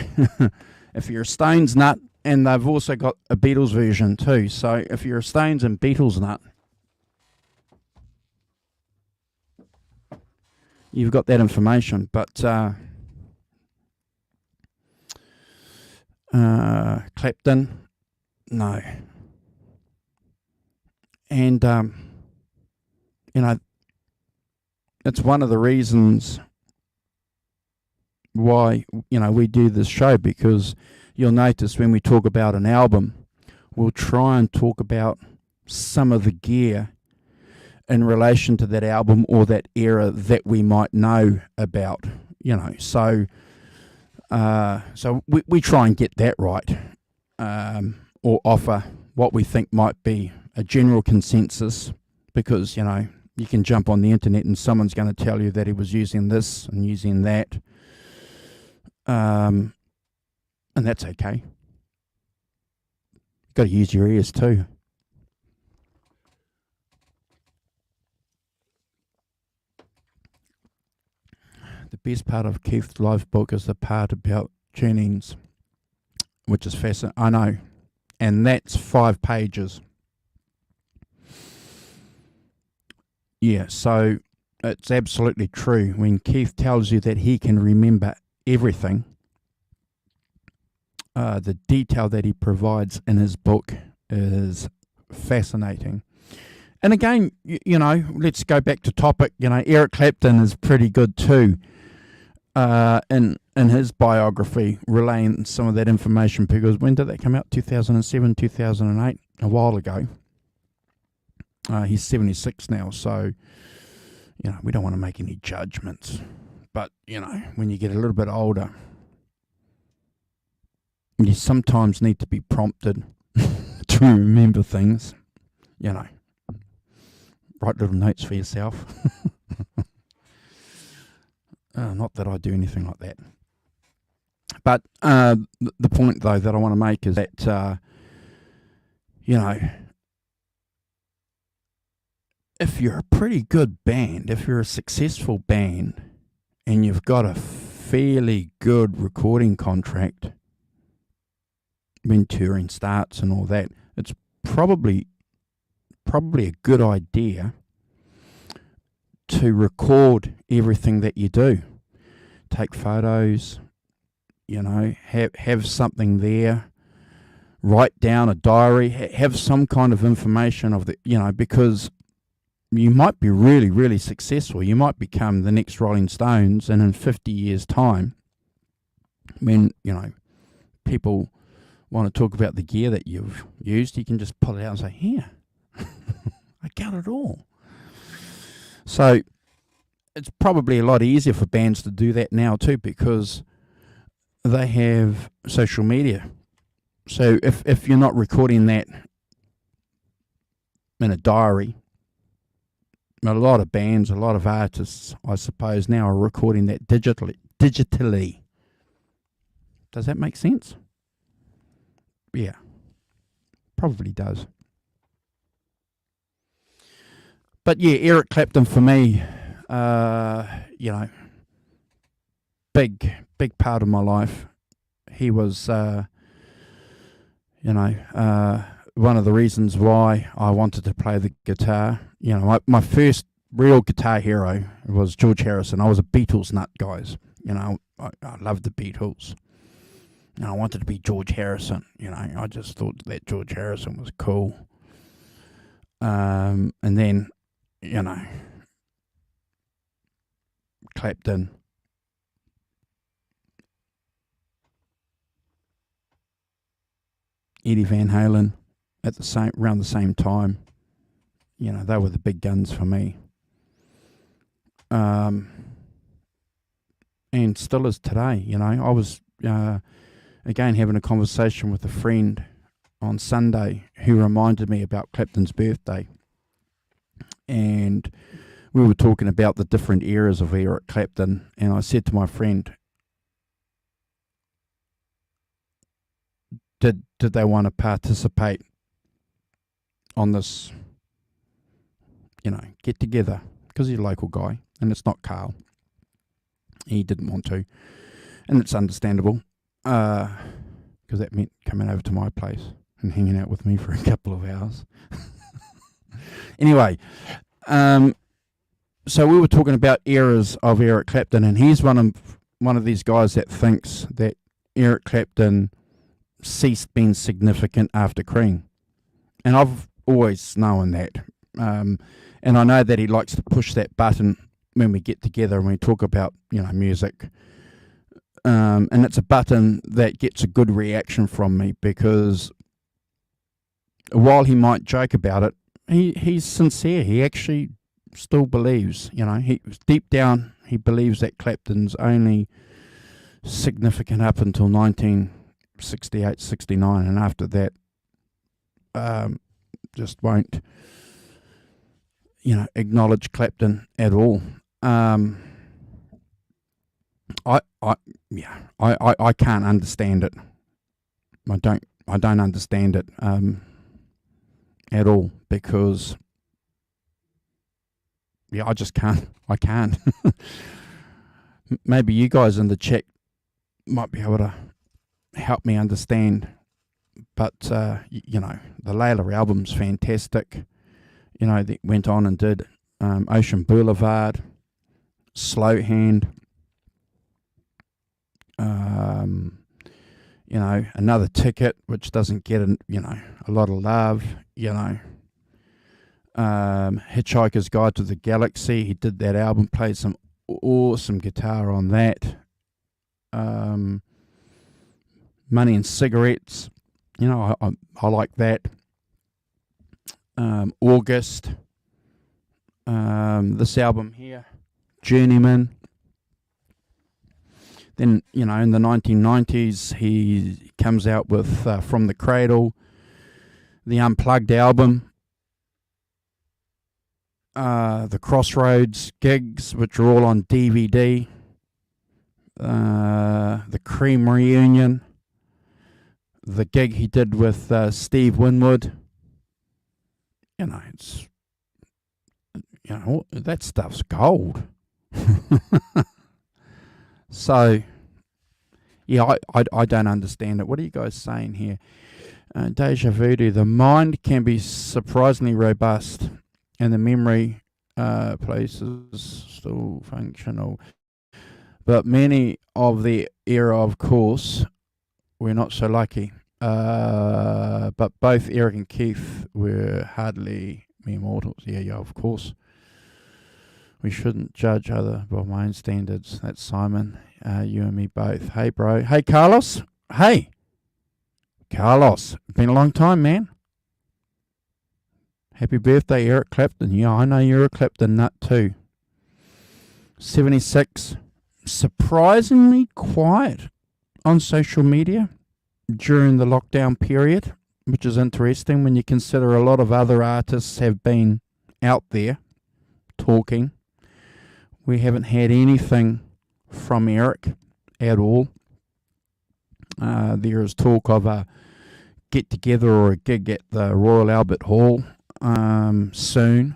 if you're a Stones nut, and they've also got a Beatles version too. So, if you're a Stones and Beatles nut, you've got that information. But Clapton, no. And you know, it's one of the reasons why, you know, we do this show, because you'll notice when we talk about an album, we'll try and talk about some of the gear in relation to that album or that era that we might know about, you know. So we try and get that right, or offer what we think might be a general consensus, because, you know, you can jump on the internet and someone's going to tell you that he was using this and using that. And that's okay. Got to use your ears too. The best part of Keith's life book is the part about tunings, which is fascinating. I know. And that's 5 pages. Yeah, so it's absolutely true. When Keith tells you that he can remember everything, the detail that he provides in his book is fascinating. And again, let's go back to topic. Eric Clapton is pretty good too. In his biography, relaying some of that information, because when did that come out? 2007, 2008, a while ago. He's 76 now, so we don't want to make any judgments. But when you get a little bit older, you sometimes need to be prompted to remember things. Write little notes for yourself. Not that I do anything like that. But the point, though, that I want to make is that, if you're a pretty good band, if you're a successful band, and you've got a fairly good recording contract when touring starts and all that, it's probably a good idea to record everything that you do. Take photos, have something there, write down a diary, have some kind of information of because you might be really, really successful. You might become the next Rolling Stones, and in 50 years' time, when, people want to talk about the gear that you've used, you can just pull it out and say, here, I got it all. So it's probably a lot easier for bands to do that now too, because they have social media. So if you're not recording that in a diary, a lot of bands, a lot of artists, I suppose, now are recording that digitally. Does that make sense? Yeah, probably does. But yeah, Eric Clapton for me, big part of my life. He was, one of the reasons why I wanted to play the guitar. My first real guitar hero was George Harrison. I was a Beatles nut, guys. I loved the Beatles. And I wanted to be George Harrison. I just thought that George Harrison was cool. And then, Clapton. Eddie Van Halen around the same time. They were the big guns for me. And still is today. I was again having a conversation with a friend on Sunday who reminded me about Clapton's birthday. And we were talking about the different eras of Eric Clapton, and I said to my friend, did they want to participate on this, get together? Because he's a local guy, and it's not Carl. He didn't want to, and it's understandable, because that meant coming over to my place and hanging out with me for a couple of hours. Anyway, so we were talking about eras of Eric Clapton, and he's one of these guys that thinks that Eric Clapton ceased being significant after Cream, and I've always known that, and I know that he likes to push that button when we get together and we talk about music, and it's a button that gets a good reaction from me, because while he might joke about it, he's sincere. He actually still believes, he deep down, he believes that Clapton's only significant up until 1968, 69, and after that, just won't, acknowledge Clapton at all. I I can't understand it. I don't understand it at all, because I just can't. I can't. Maybe you guys in the chat might be able to help me understand. But the Layla album's fantastic. They went on and did Ocean Boulevard, Slow Hand, Another Ticket, which doesn't get a lot of love. Hitchhiker's Guide to the Galaxy. He did that album, played some awesome guitar on that. Money and Cigarettes. I like that. August. This album here, Journeyman. Then, in the 1990s, he comes out with From the Cradle, the Unplugged album, the Crossroads gigs, which are all on DVD, the Cream Reunion, the gig he did with Steve Winwood. It's that stuff's gold. So, I don't understand it. What are you guys saying here? Deja Voodoo. The mind can be surprisingly robust, and the memory places still functional. But many of the era, of course, we're not so lucky. But both Eric and Keith were hardly mere mortals. Yeah, of course. We shouldn't judge other by my own standards. That's Simon. You and me both. Hey, bro. Hey, Carlos. Hey. Carlos. Been a long time, man. Happy birthday, Eric Clapton. Yeah, I know you're a Clapton nut too. 76. Surprisingly quiet on social media during the lockdown period, which is interesting when you consider a lot of other artists have been out there talking. We haven't had anything from Eric at all. There is talk of a get-together or a gig at the Royal Albert Hall soon.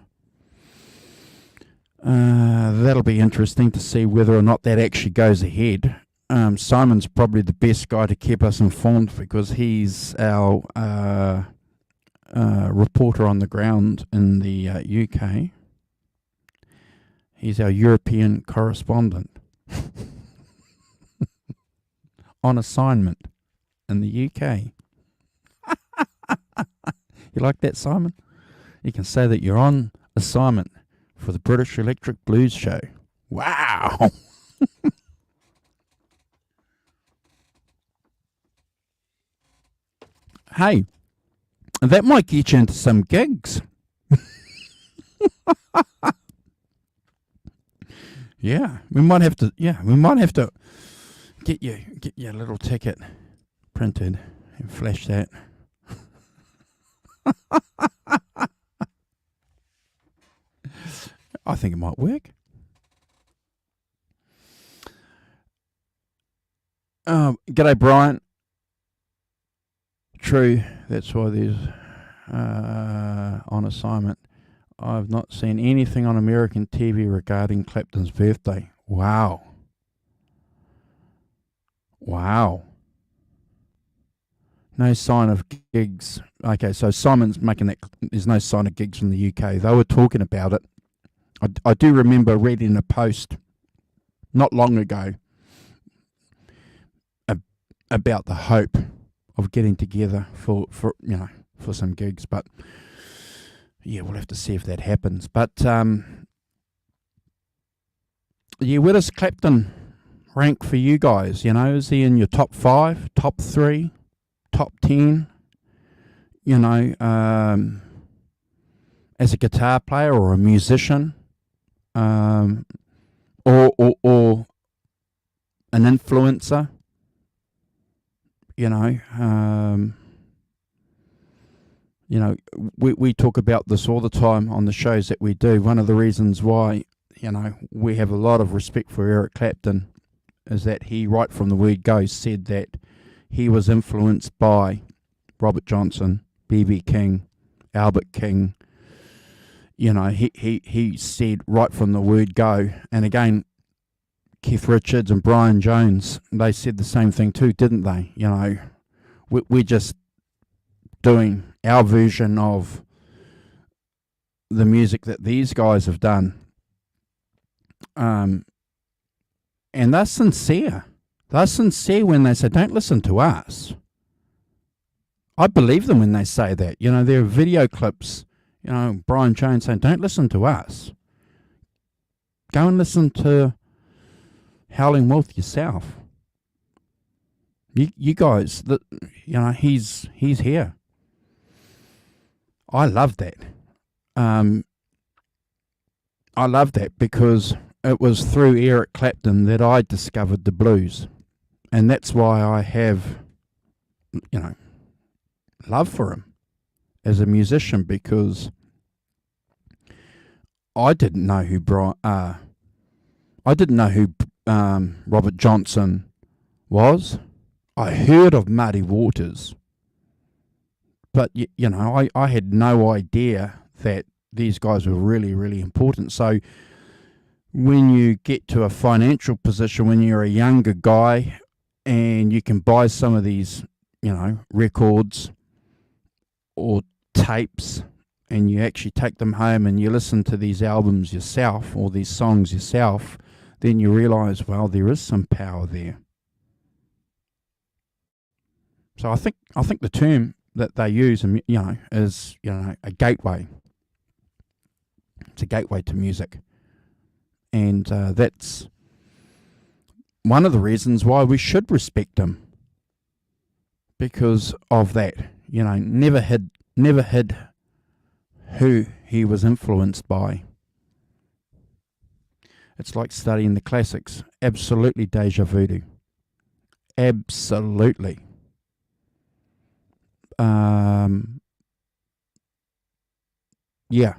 That'll be interesting to see whether or not that actually goes ahead. Simon's probably the best guy to keep us informed, because he's our reporter on the ground in the UK. He's our European correspondent on assignment in the UK. You like that, Simon? You can say that you're on assignment for the British Electric Blues Show. Wow! Hey, that might get you into some gigs. Yeah, we might have to get your little ticket printed and flash that. I think it might work. G'day, Brian. True, that's why there's on assignment. I've not seen anything on American TV regarding Clapton's birthday. Wow. No sign of gigs. Okay, so Simon's making that. There's no sign of gigs from the UK. They were talking about it. I do remember reading a post not long ago about the hope of getting together for some gigs, but yeah, we'll have to see if that happens. But where does Clapton rank for you guys? Is he in your top 5, top 3, top 10? As a guitar player or a musician, or an influencer. We talk about this all the time on the shows that we do. One of the reasons why, we have a lot of respect for Eric Clapton is that he, right from the word go, said that he was influenced by Robert Johnson, B.B. King, Albert King. He said right from the word go, and again, Keith Richards and Brian Jones, they said the same thing too, didn't they? We're just doing our version of the music that these guys have done. And they're sincere. They're sincere when they say, don't listen to us. I believe them when they say that. There are video clips, Brian Jones saying, don't listen to us. Go and listen to Howling Wolf yourself. You guys, he's here. I love that. I love that because it was through Eric Clapton that I discovered the blues. And that's why I have, love for him as a musician, because I didn't know who Robert Johnson was. I heard of Muddy Waters, but I had no idea that these guys were really, really important. So when you get to a financial position, when you're a younger guy and you can buy some of these, records or tapes, and you actually take them home and you listen to these albums yourself or these songs yourself, then you realize, well, there is some power there. So I think the term that they use, is a gateway. It's a gateway to music, and that's one of the reasons why we should respect him, because of that. Never hid who he was influenced by. It's like studying the classics. Absolutely deja vu. Absolutely. Yeah.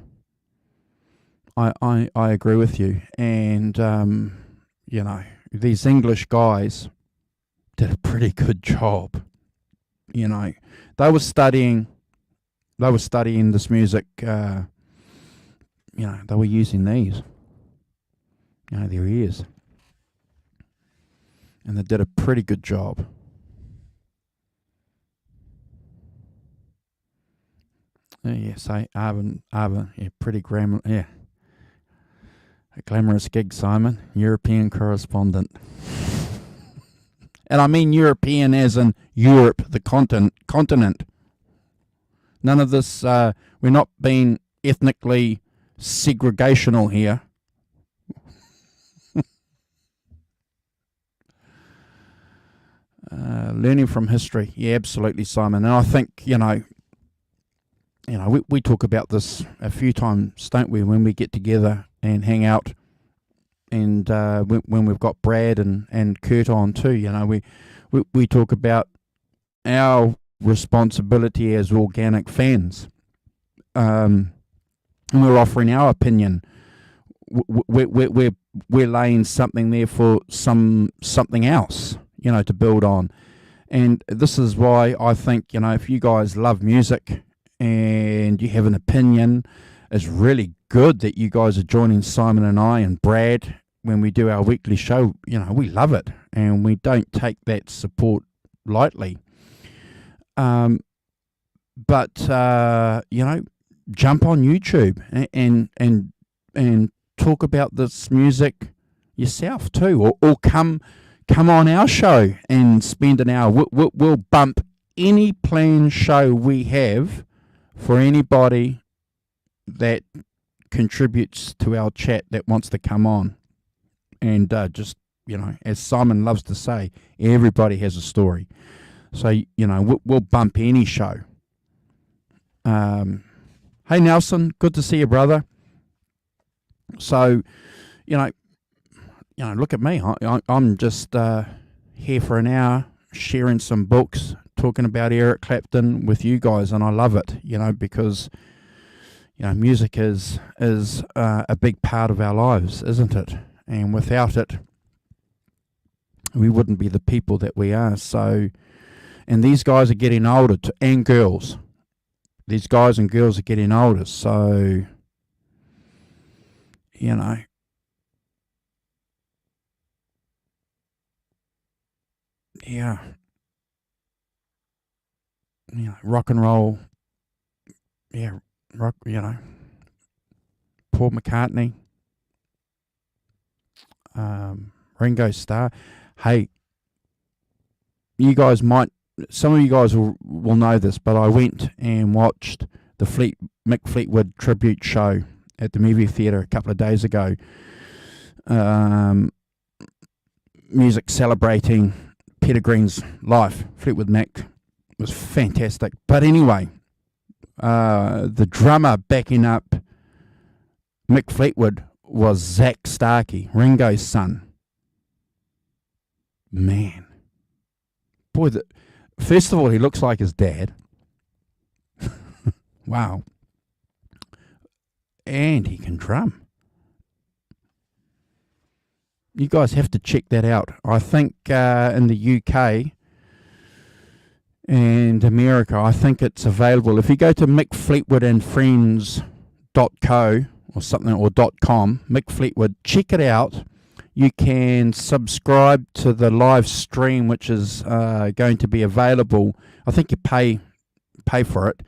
I agree with you. And, these English guys did a pretty good job. They were studying this music. They were using these, their ears, and they did a pretty good job. Yes, Arvin, yeah, pretty a glamorous gig, Simon, European correspondent. And I mean European as in Europe, the continent. None of this, we're not being ethnically segregational here. Learning from history. Yeah, absolutely, Simon. And I think, we talk about this a few times, don't we, when we get together and hang out, and when we've got Brad and Kurt on too. We talk about our responsibility as organic fans, and we're offering our opinion. We're laying something there for something else, to build on. And this is why I think, if you guys love music and you have an opinion, it's really good that you guys are joining Simon and I and Brad when we do our weekly show. We love it, and we don't take that support lightly. But jump on YouTube and talk about this music yourself too, or come on our show and spend an hour. We'll bump any planned show we have for anybody that contributes to our chat that wants to come on. And just, as Simon loves to say, everybody has a story. So, we'll bump any show. Hey, Nelson, good to see you, brother. So, look at me. I'm just here for an hour, sharing some books, talking about Eric Clapton with you guys, and I love it, because, music is a big part of our lives, isn't it? And without it, we wouldn't be the people that we are. So, and these guys are getting older, and girls. These guys and girls are getting older. So, you know, yeah, rock and roll, yeah, rock, Paul McCartney, Ringo Starr. Hey, some of you guys will know this, but I went and watched the Mick Fleetwood tribute show at the movie theatre a couple of days ago. Music celebrating Peter Green's life. Fleetwood Mac was fantastic. But anyway, the drummer backing up Mick Fleetwood was Zach Starkey, Ringo's son. Man. Boy, first of all, he looks like his dad. Wow. And he can drum. You guys have to check that out. I think in the UK and America, I think it's available. If you go to mickfleetwoodandfriends.co or something, or .com, Mick Fleetwood, check it out. You can subscribe to the live stream, which is going to be available. I think you pay for it,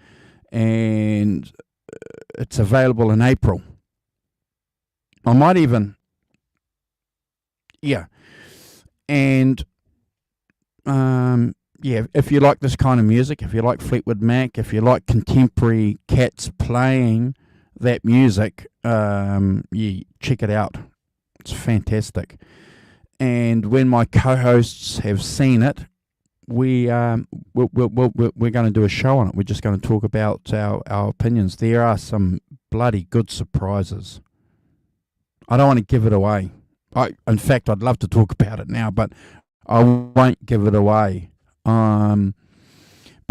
and it's available in April. I might even, yeah. And if you like this kind of music, if you like Fleetwood Mac, if you like contemporary cats playing that music, check it out. It's fantastic. And when my co-hosts have seen it, we're going to do a show on it. We're just going to talk about our opinions. There are some bloody good surprises. I don't want to give it away. In fact, I'd love to talk about it now, but I won't give it away. But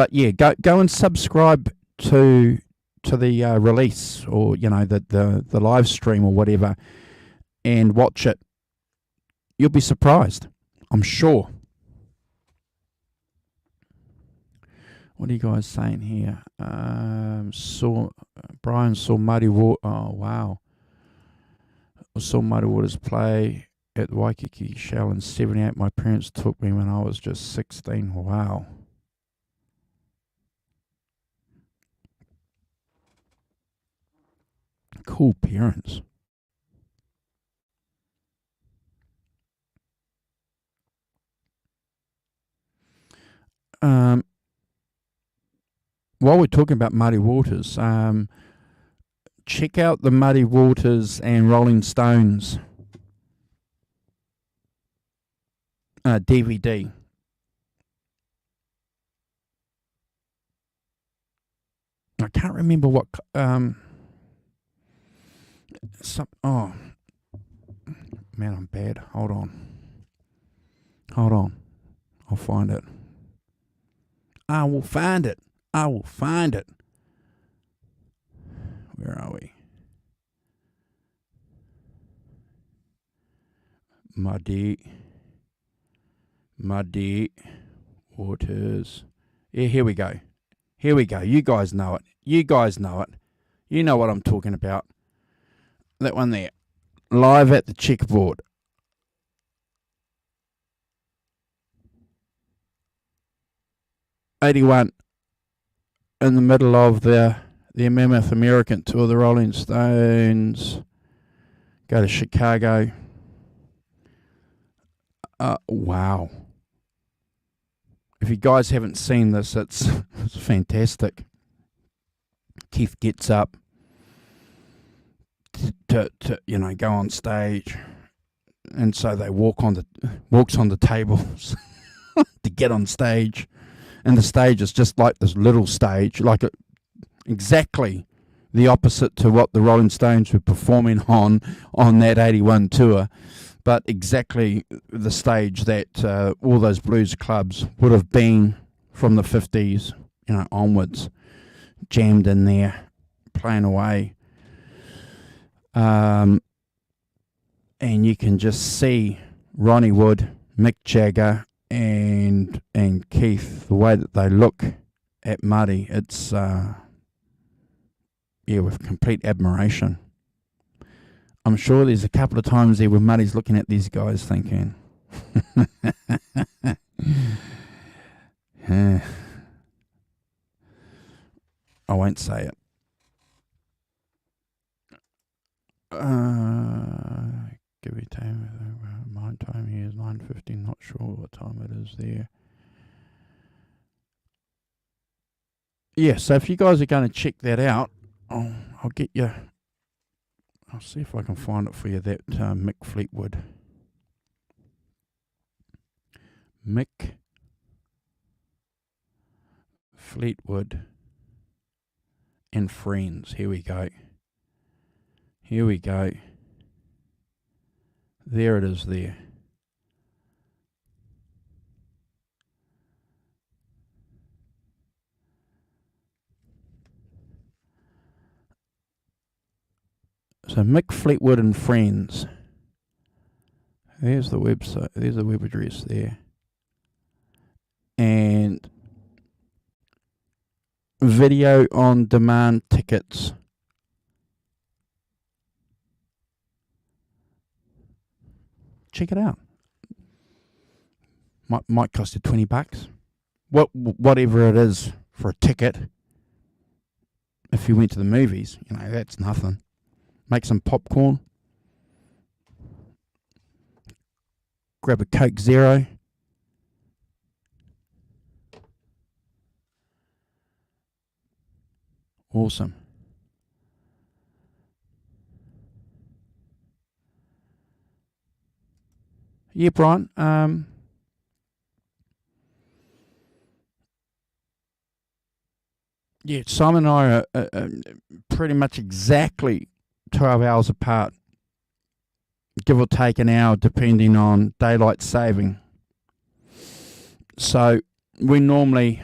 yeah, go and subscribe to the release, or the live stream or whatever, and watch it. You'll be surprised, I'm sure. What are you guys saying here? Brian saw Muddy Water. Oh wow! I saw Muddy Waters play at the Waikiki Shell in '78. My parents took me when I was just 16. Wow. Cool parents. While we're talking about Muddy Waters, check out the Muddy Waters and Rolling Stones DVD. I can't remember what. Oh man, I'm bad. Hold on. I'll find it. I will find it. Where are we? Muddy Waters. Yeah, here we go. You guys know it. You know what I'm talking about. That one there. Live at the Checkerboard. '81, in the middle of the Mammoth American tour, the Rolling Stones go to Chicago. Wow. If you guys haven't seen this, it's fantastic. Keith gets up to go on stage, and so they walks on the tables to get on stage, and the stage is just like this little stage, exactly the opposite to what the Rolling Stones were performing on that '81 tour, but exactly the stage that all those blues clubs would have been from the 50s, onwards, jammed in there, playing away. And you can just see Ronnie Wood, Mick Jagger and Keith, the way that they look at Muddy, it's with complete admiration. I'm sure there's a couple of times there where Muddy's looking at these guys thinking, I won't say it. Give me time. My time here is 9:15. Not sure what time it is there. Yeah, so if you guys are going to check that out, I'll get you. I'll see if I can find it for you. That Mick Fleetwood. Mick Fleetwood and Friends. Here we go. Here we go. There it is there. So Mick Fleetwood and Friends. There's the website. There's the web address there. And video on demand tickets. Check it out. Might cost you $20. Whatever it is for a ticket. If you went to the movies, that's nothing. Make some popcorn. Grab a Coke Zero. Awesome. Yeah, Brian. Yeah, Simon and I are pretty much exactly 12 hours apart, give or take an hour, depending on daylight saving. So I normally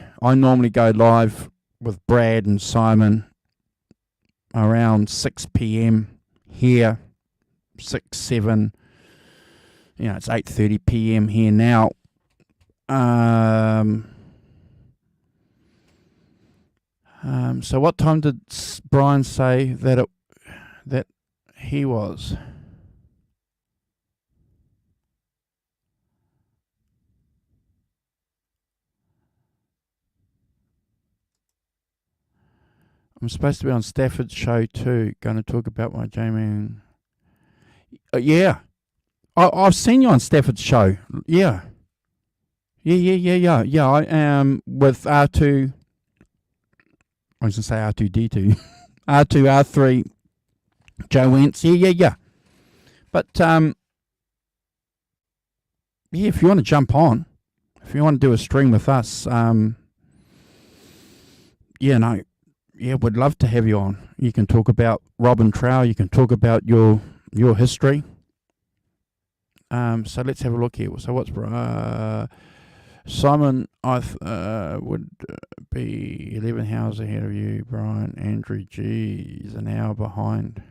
go live with Brad and Simon around 6 p.m. here, 6, 7. It's 8:30 p.m. here now. So what time did Brian say that he was? I'm supposed to be on Stafford's show too. Going to talk about my Jamie. Yeah. I've seen you on Stafford's show. Yeah. Yeah. I am with R2. I was going to say R2D2. R2, R3, Joe Wentz. Yeah. But, if you want to jump on, if you want to do a stream with us, we'd love to have you on. You can talk about Robin Trow. You can talk about your history. So let's have a look here. So what's Simon? I would be 11 hours ahead of you, Brian. Andrew G is an hour behind,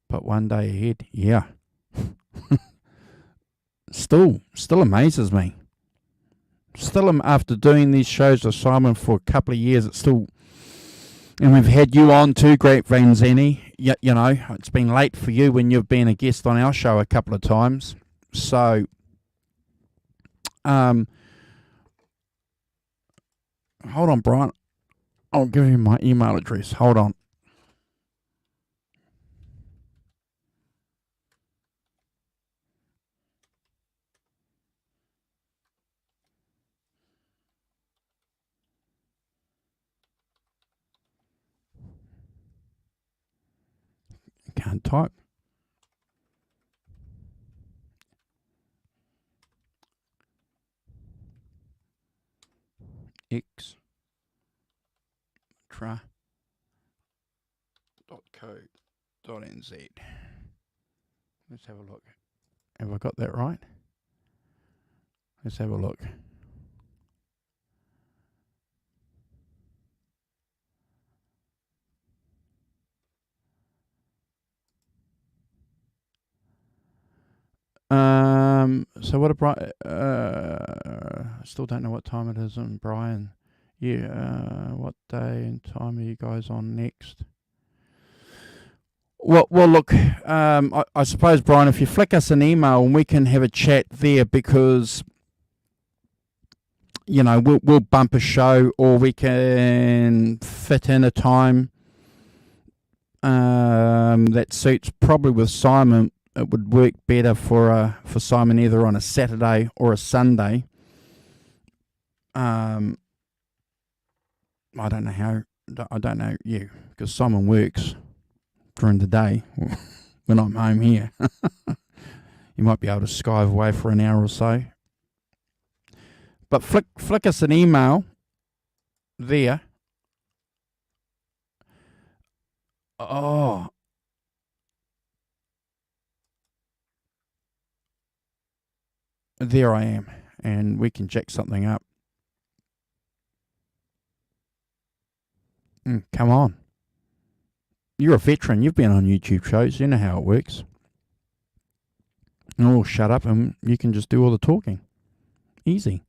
but one day ahead. Yeah. Still amazes me. Still, after doing these shows with Simon for a couple of years, and we've had you on too, Great Vanzini. It's been late for you when you've been a guest on our show a couple of times. So, hold on, Brian. I'll give you my email address. Hold on. Can't type. extra.co.nz. Let's have a look. Have I got that right? Let's have a look. So what about I still don't know what time it is in Brian. Yeah, what day and time are you guys on next? Well, look, I suppose, Brian, if you flick us an email and we can have a chat there, because we'll bump a show, or we can fit in a time that suits. Probably with Simon, it would work better for Simon either on a Saturday or a Sunday. I don't know how. I don't know. Yeah, because Simon works during the day when I'm home here. You might be able to skive away for an hour or so. But flick us an email there. Oh. There I am. And we can jack something up. Come on. You're a veteran. You've been on YouTube shows. You know how it works. And I'll shut up and you can just do all the talking. Easy.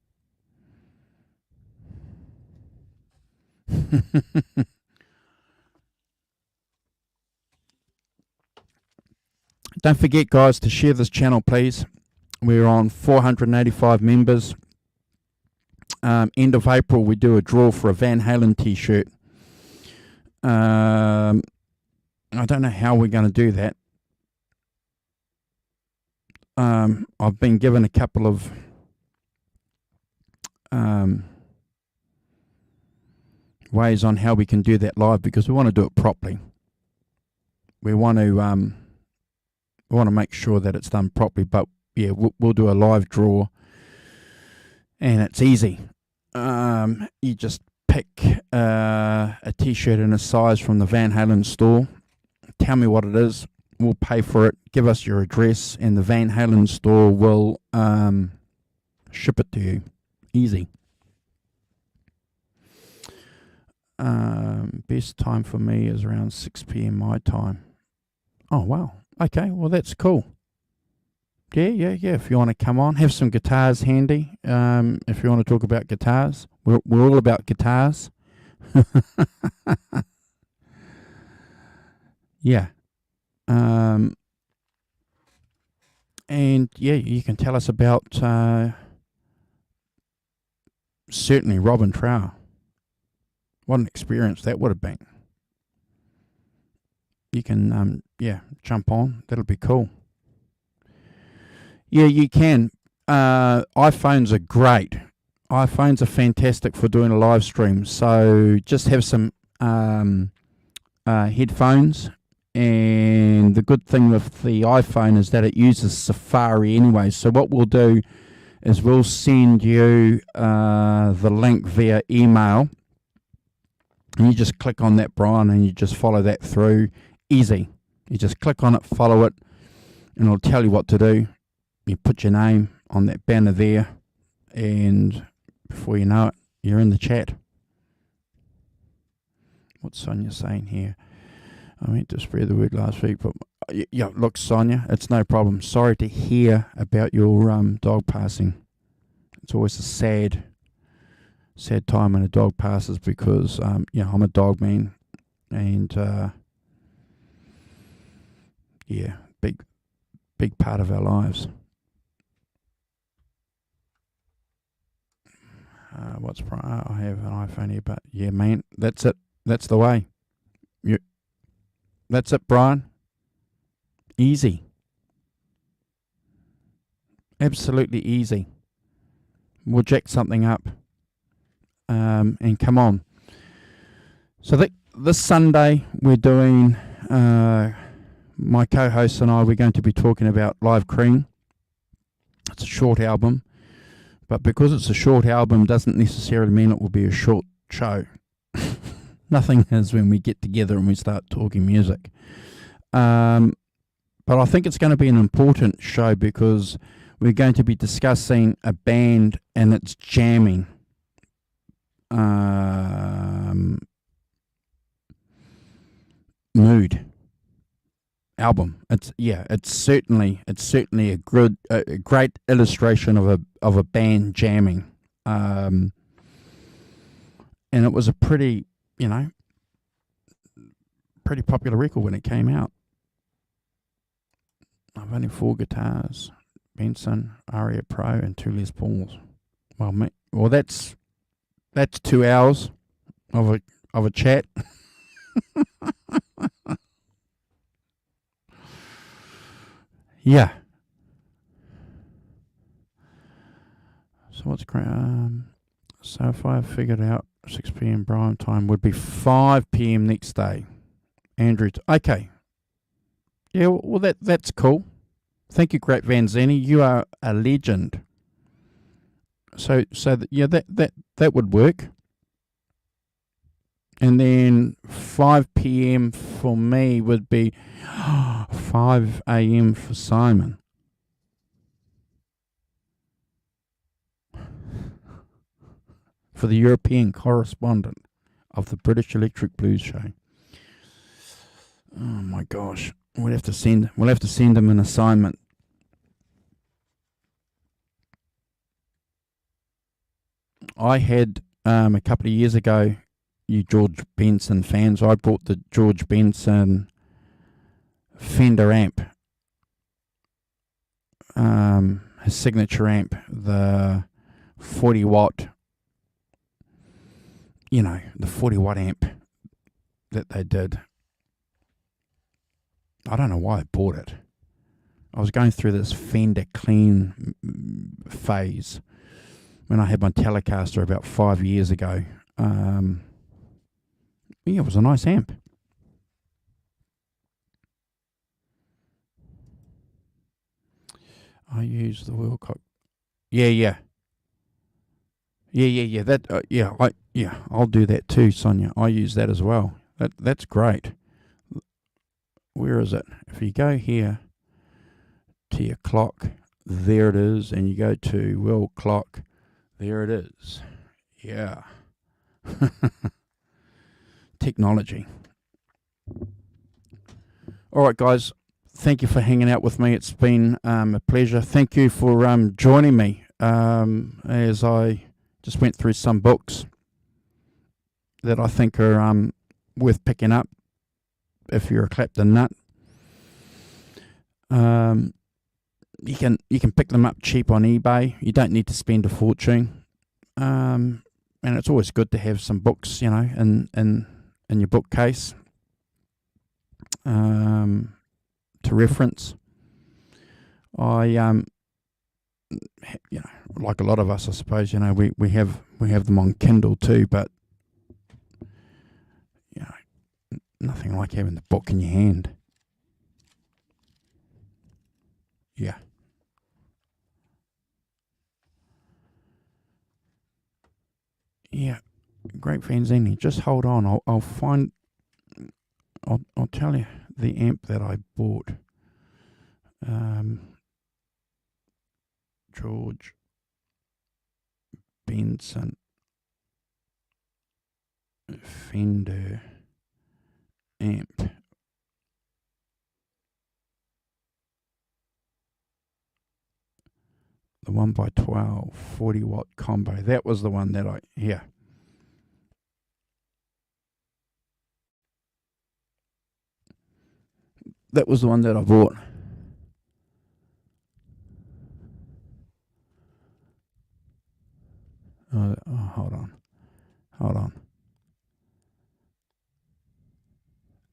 Don't forget, guys, to share this channel, please. We're on 485 members. End of April, we do a draw for a Van Halen t-shirt. I don't know how we're going to do that. I've been given a couple of ways on how we can do that live, because we want to do it properly. We want to make sure that it's done properly. But yeah, we'll do a live draw, and it's easy. You just pick a t-shirt in a size from the Van Halen store. Tell me what it is. We'll pay for it. Give us your address, and the Van Halen store will ship it to you. Easy. Best time for me is around 6 p.m. my time. Oh, wow. Okay, well, that's cool. Yeah. If you want to come on, have some guitars handy. If you want to talk about guitars, we're all about guitars. Yeah. And yeah, you can tell us about certainly Robin Trower. What an experience that would have been. You can jump on. That'll be cool. Yeah, you can. iPhones are great. iPhones are fantastic for doing a live stream. So just have some headphones. And the good thing with the iPhone is that it uses Safari anyway. So what we'll do is we'll send you the link via email. And you just click on that, Brian, and you just follow that through. Easy. You just click on it, follow it, and it'll tell you what to do. You put your name on that banner there, and before you know it, you're in the chat. What's Sonia saying here? I meant to spread the word last week, but yeah, look, Sonia, it's no problem. Sorry to hear about your dog passing. It's always a sad time when a dog passes, because I'm a dog man, and big part of our lives. I have an iPhone here, but yeah, man, that's it. That's the way. That's it, Brian. Easy. Absolutely easy. We'll jack something up. And come on. So this Sunday we're doing, my co-host and I, we're going to be talking about Live Cream. It's a short album, but because it's a short album doesn't necessarily mean it will be a short show. Nothing is when we get together and we start talking music. But I think it's going to be an important show, because we're going to be discussing a band and its jamming. Mood. album. It's certainly a great illustration of a band jamming. And it was a pretty popular record when it came out. I've only 4 guitars, Benson, Aria Pro, and 2 Les Pauls. Well, that's 2 hours of a chat. Yeah. So what's great? So if I figured out 6 p.m. Brian time would be 5 p.m. next day. Andrew, okay. Yeah, well that's cool. Thank you, Great Vanzini. You are a legend. So that would work. And then 5 p.m. for me would be 5 a.m. for Simon. For the European correspondent of the British Electric Blues Show. Oh my gosh. We'll have to send him an assignment. I had a couple of years ago, you George Benson fans, I bought the George Benson Fender amp, his signature amp, the 40 watt, the 40 watt amp that they did. I don't know why I bought it. I was going through this Fender clean phase when I had my Telecaster about 5 years ago. It was a nice amp. I use the Wilcox. Yeah. I'll do that too, Sonia. I use that as well. That's great. Where is it? If you go here to your clock, there it is, and you go to Will Clock, there it is. Yeah. Technology. All right, guys. Thank you for hanging out with me. It's been a pleasure. Thank you for joining me as I just went through some books that I think are worth picking up if you're a Clapton nut. You can pick them up cheap on eBay. You don't need to spend a fortune. And it's always good to have some books, in your bookcase to reference. I like a lot of us, I suppose, we have them on Kindle too, but nothing like having the book in your hand. Yeah. Yeah, great Fanzini. Just hold on. I'll tell you the amp that I bought. George Benson Fender amp. The 1x12 40 watt combo. That was the one that that was the one that I bought. Hold on.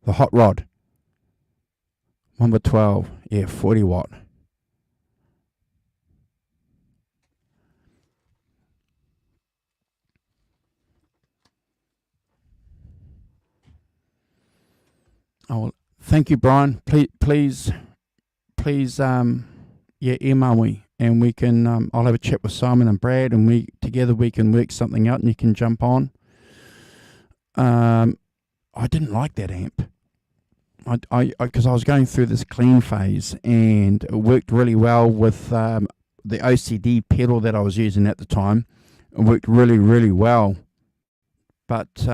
The Hot Rod. 1x12. 40 watt. Oh, thank you, Brian. Please, email me, and we can. I'll have a chat with Simon and Brad, and we can work something out, and you can jump on. I didn't like that amp. Because I was going through this clean phase, and it worked really well with the OCD pedal that I was using at the time. It worked really, really well, but it's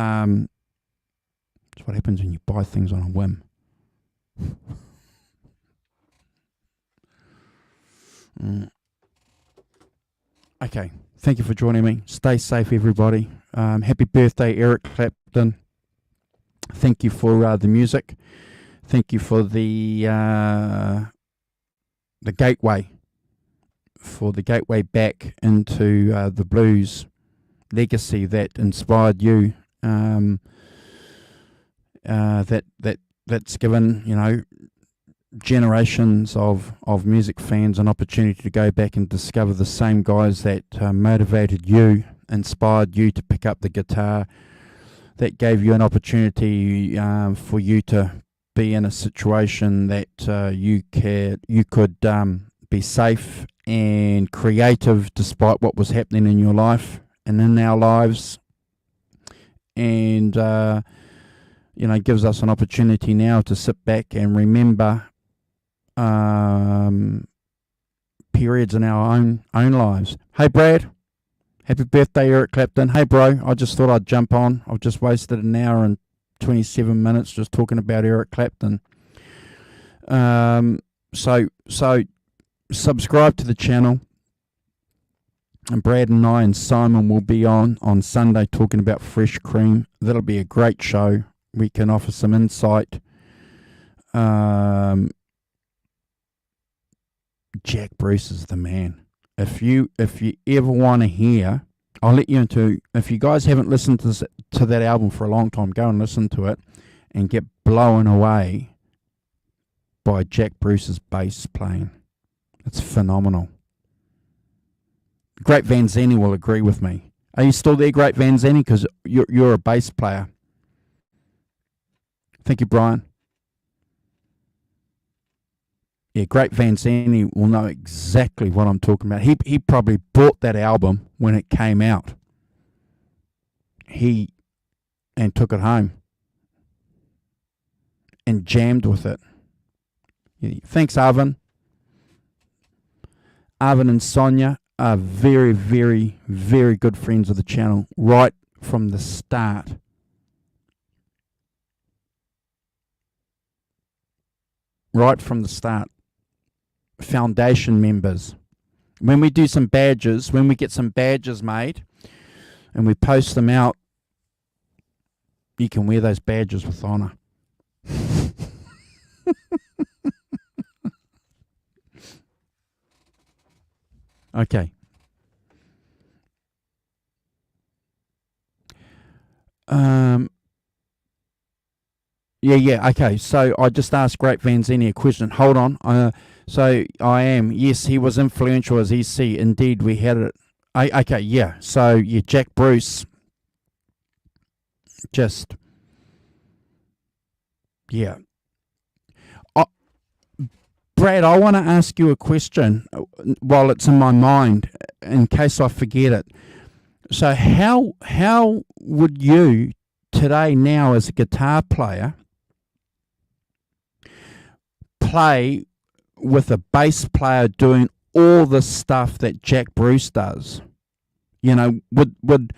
what happens when you buy things on a whim. Okay, thank you for joining me. Stay safe, everybody. Happy birthday, Eric Clapton. Thank you for the music. Thank you for the gateway, back into the blues legacy that inspired you. That's given generations of music fans an opportunity to go back and discover the same guys that motivated you, inspired you to pick up the guitar, that gave you an opportunity for you to be in a situation that you could be safe and creative despite what was happening in your life and in our lives, and gives us an opportunity now to sit back and remember periods in our own lives. Hey Brad, happy birthday, Eric Clapton. Hey bro, I just thought I'd jump on. I've just wasted an hour and 27 minutes just talking about Eric Clapton. So subscribe to the channel, and Brad and I and Simon will be on Sunday talking about Fresh Cream. That'll be a great show. We can offer some insight. Jack Bruce is the man. If you ever want to hear, I'll let you into. If you guys haven't listened to that album for a long time, go and listen to it and get blown away by Jack Bruce's bass playing. It's phenomenal. Great Van Zanny will agree with me. Are you still there, Great Van Zanny? Because you're a bass player. Thank you, Brian. Yeah, Great Van Zanny will know exactly what I'm talking about. He probably bought that album when it came out. And took it home and jammed with it. Yeah, thanks, Arvin. Arvin and Sonia are very, very, very good friends of the channel right from the start. Right from the start. Foundation members. When we do some badges, when we get some badges made and we post them out, you can wear those badges with honor. Okay. Yeah, okay. So I just asked Great Van Zanny a question. Hold on. So I am. Yes, he was influential as EC. Indeed, we had it. Okay, yeah. So, yeah, Jack Bruce. Just, yeah. Brad, I want to ask you a question while it's in my mind, in case I forget it. So how would you today, now as a guitar player, play with a bass player doing all the stuff that Jack Bruce does? Would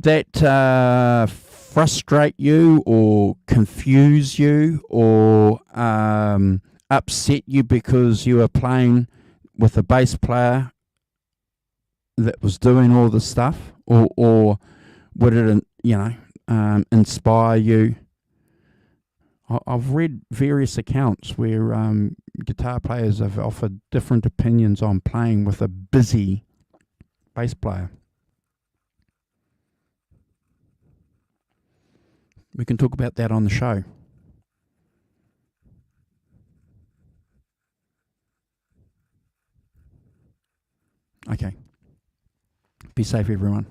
that frustrate you or confuse you or upset you because you were playing with a bass player that was doing all the stuff, or would it inspire you? I've read various accounts where guitar players have offered different opinions on playing with a busy bass player. We can talk about that on the show. Okay. Be safe, everyone.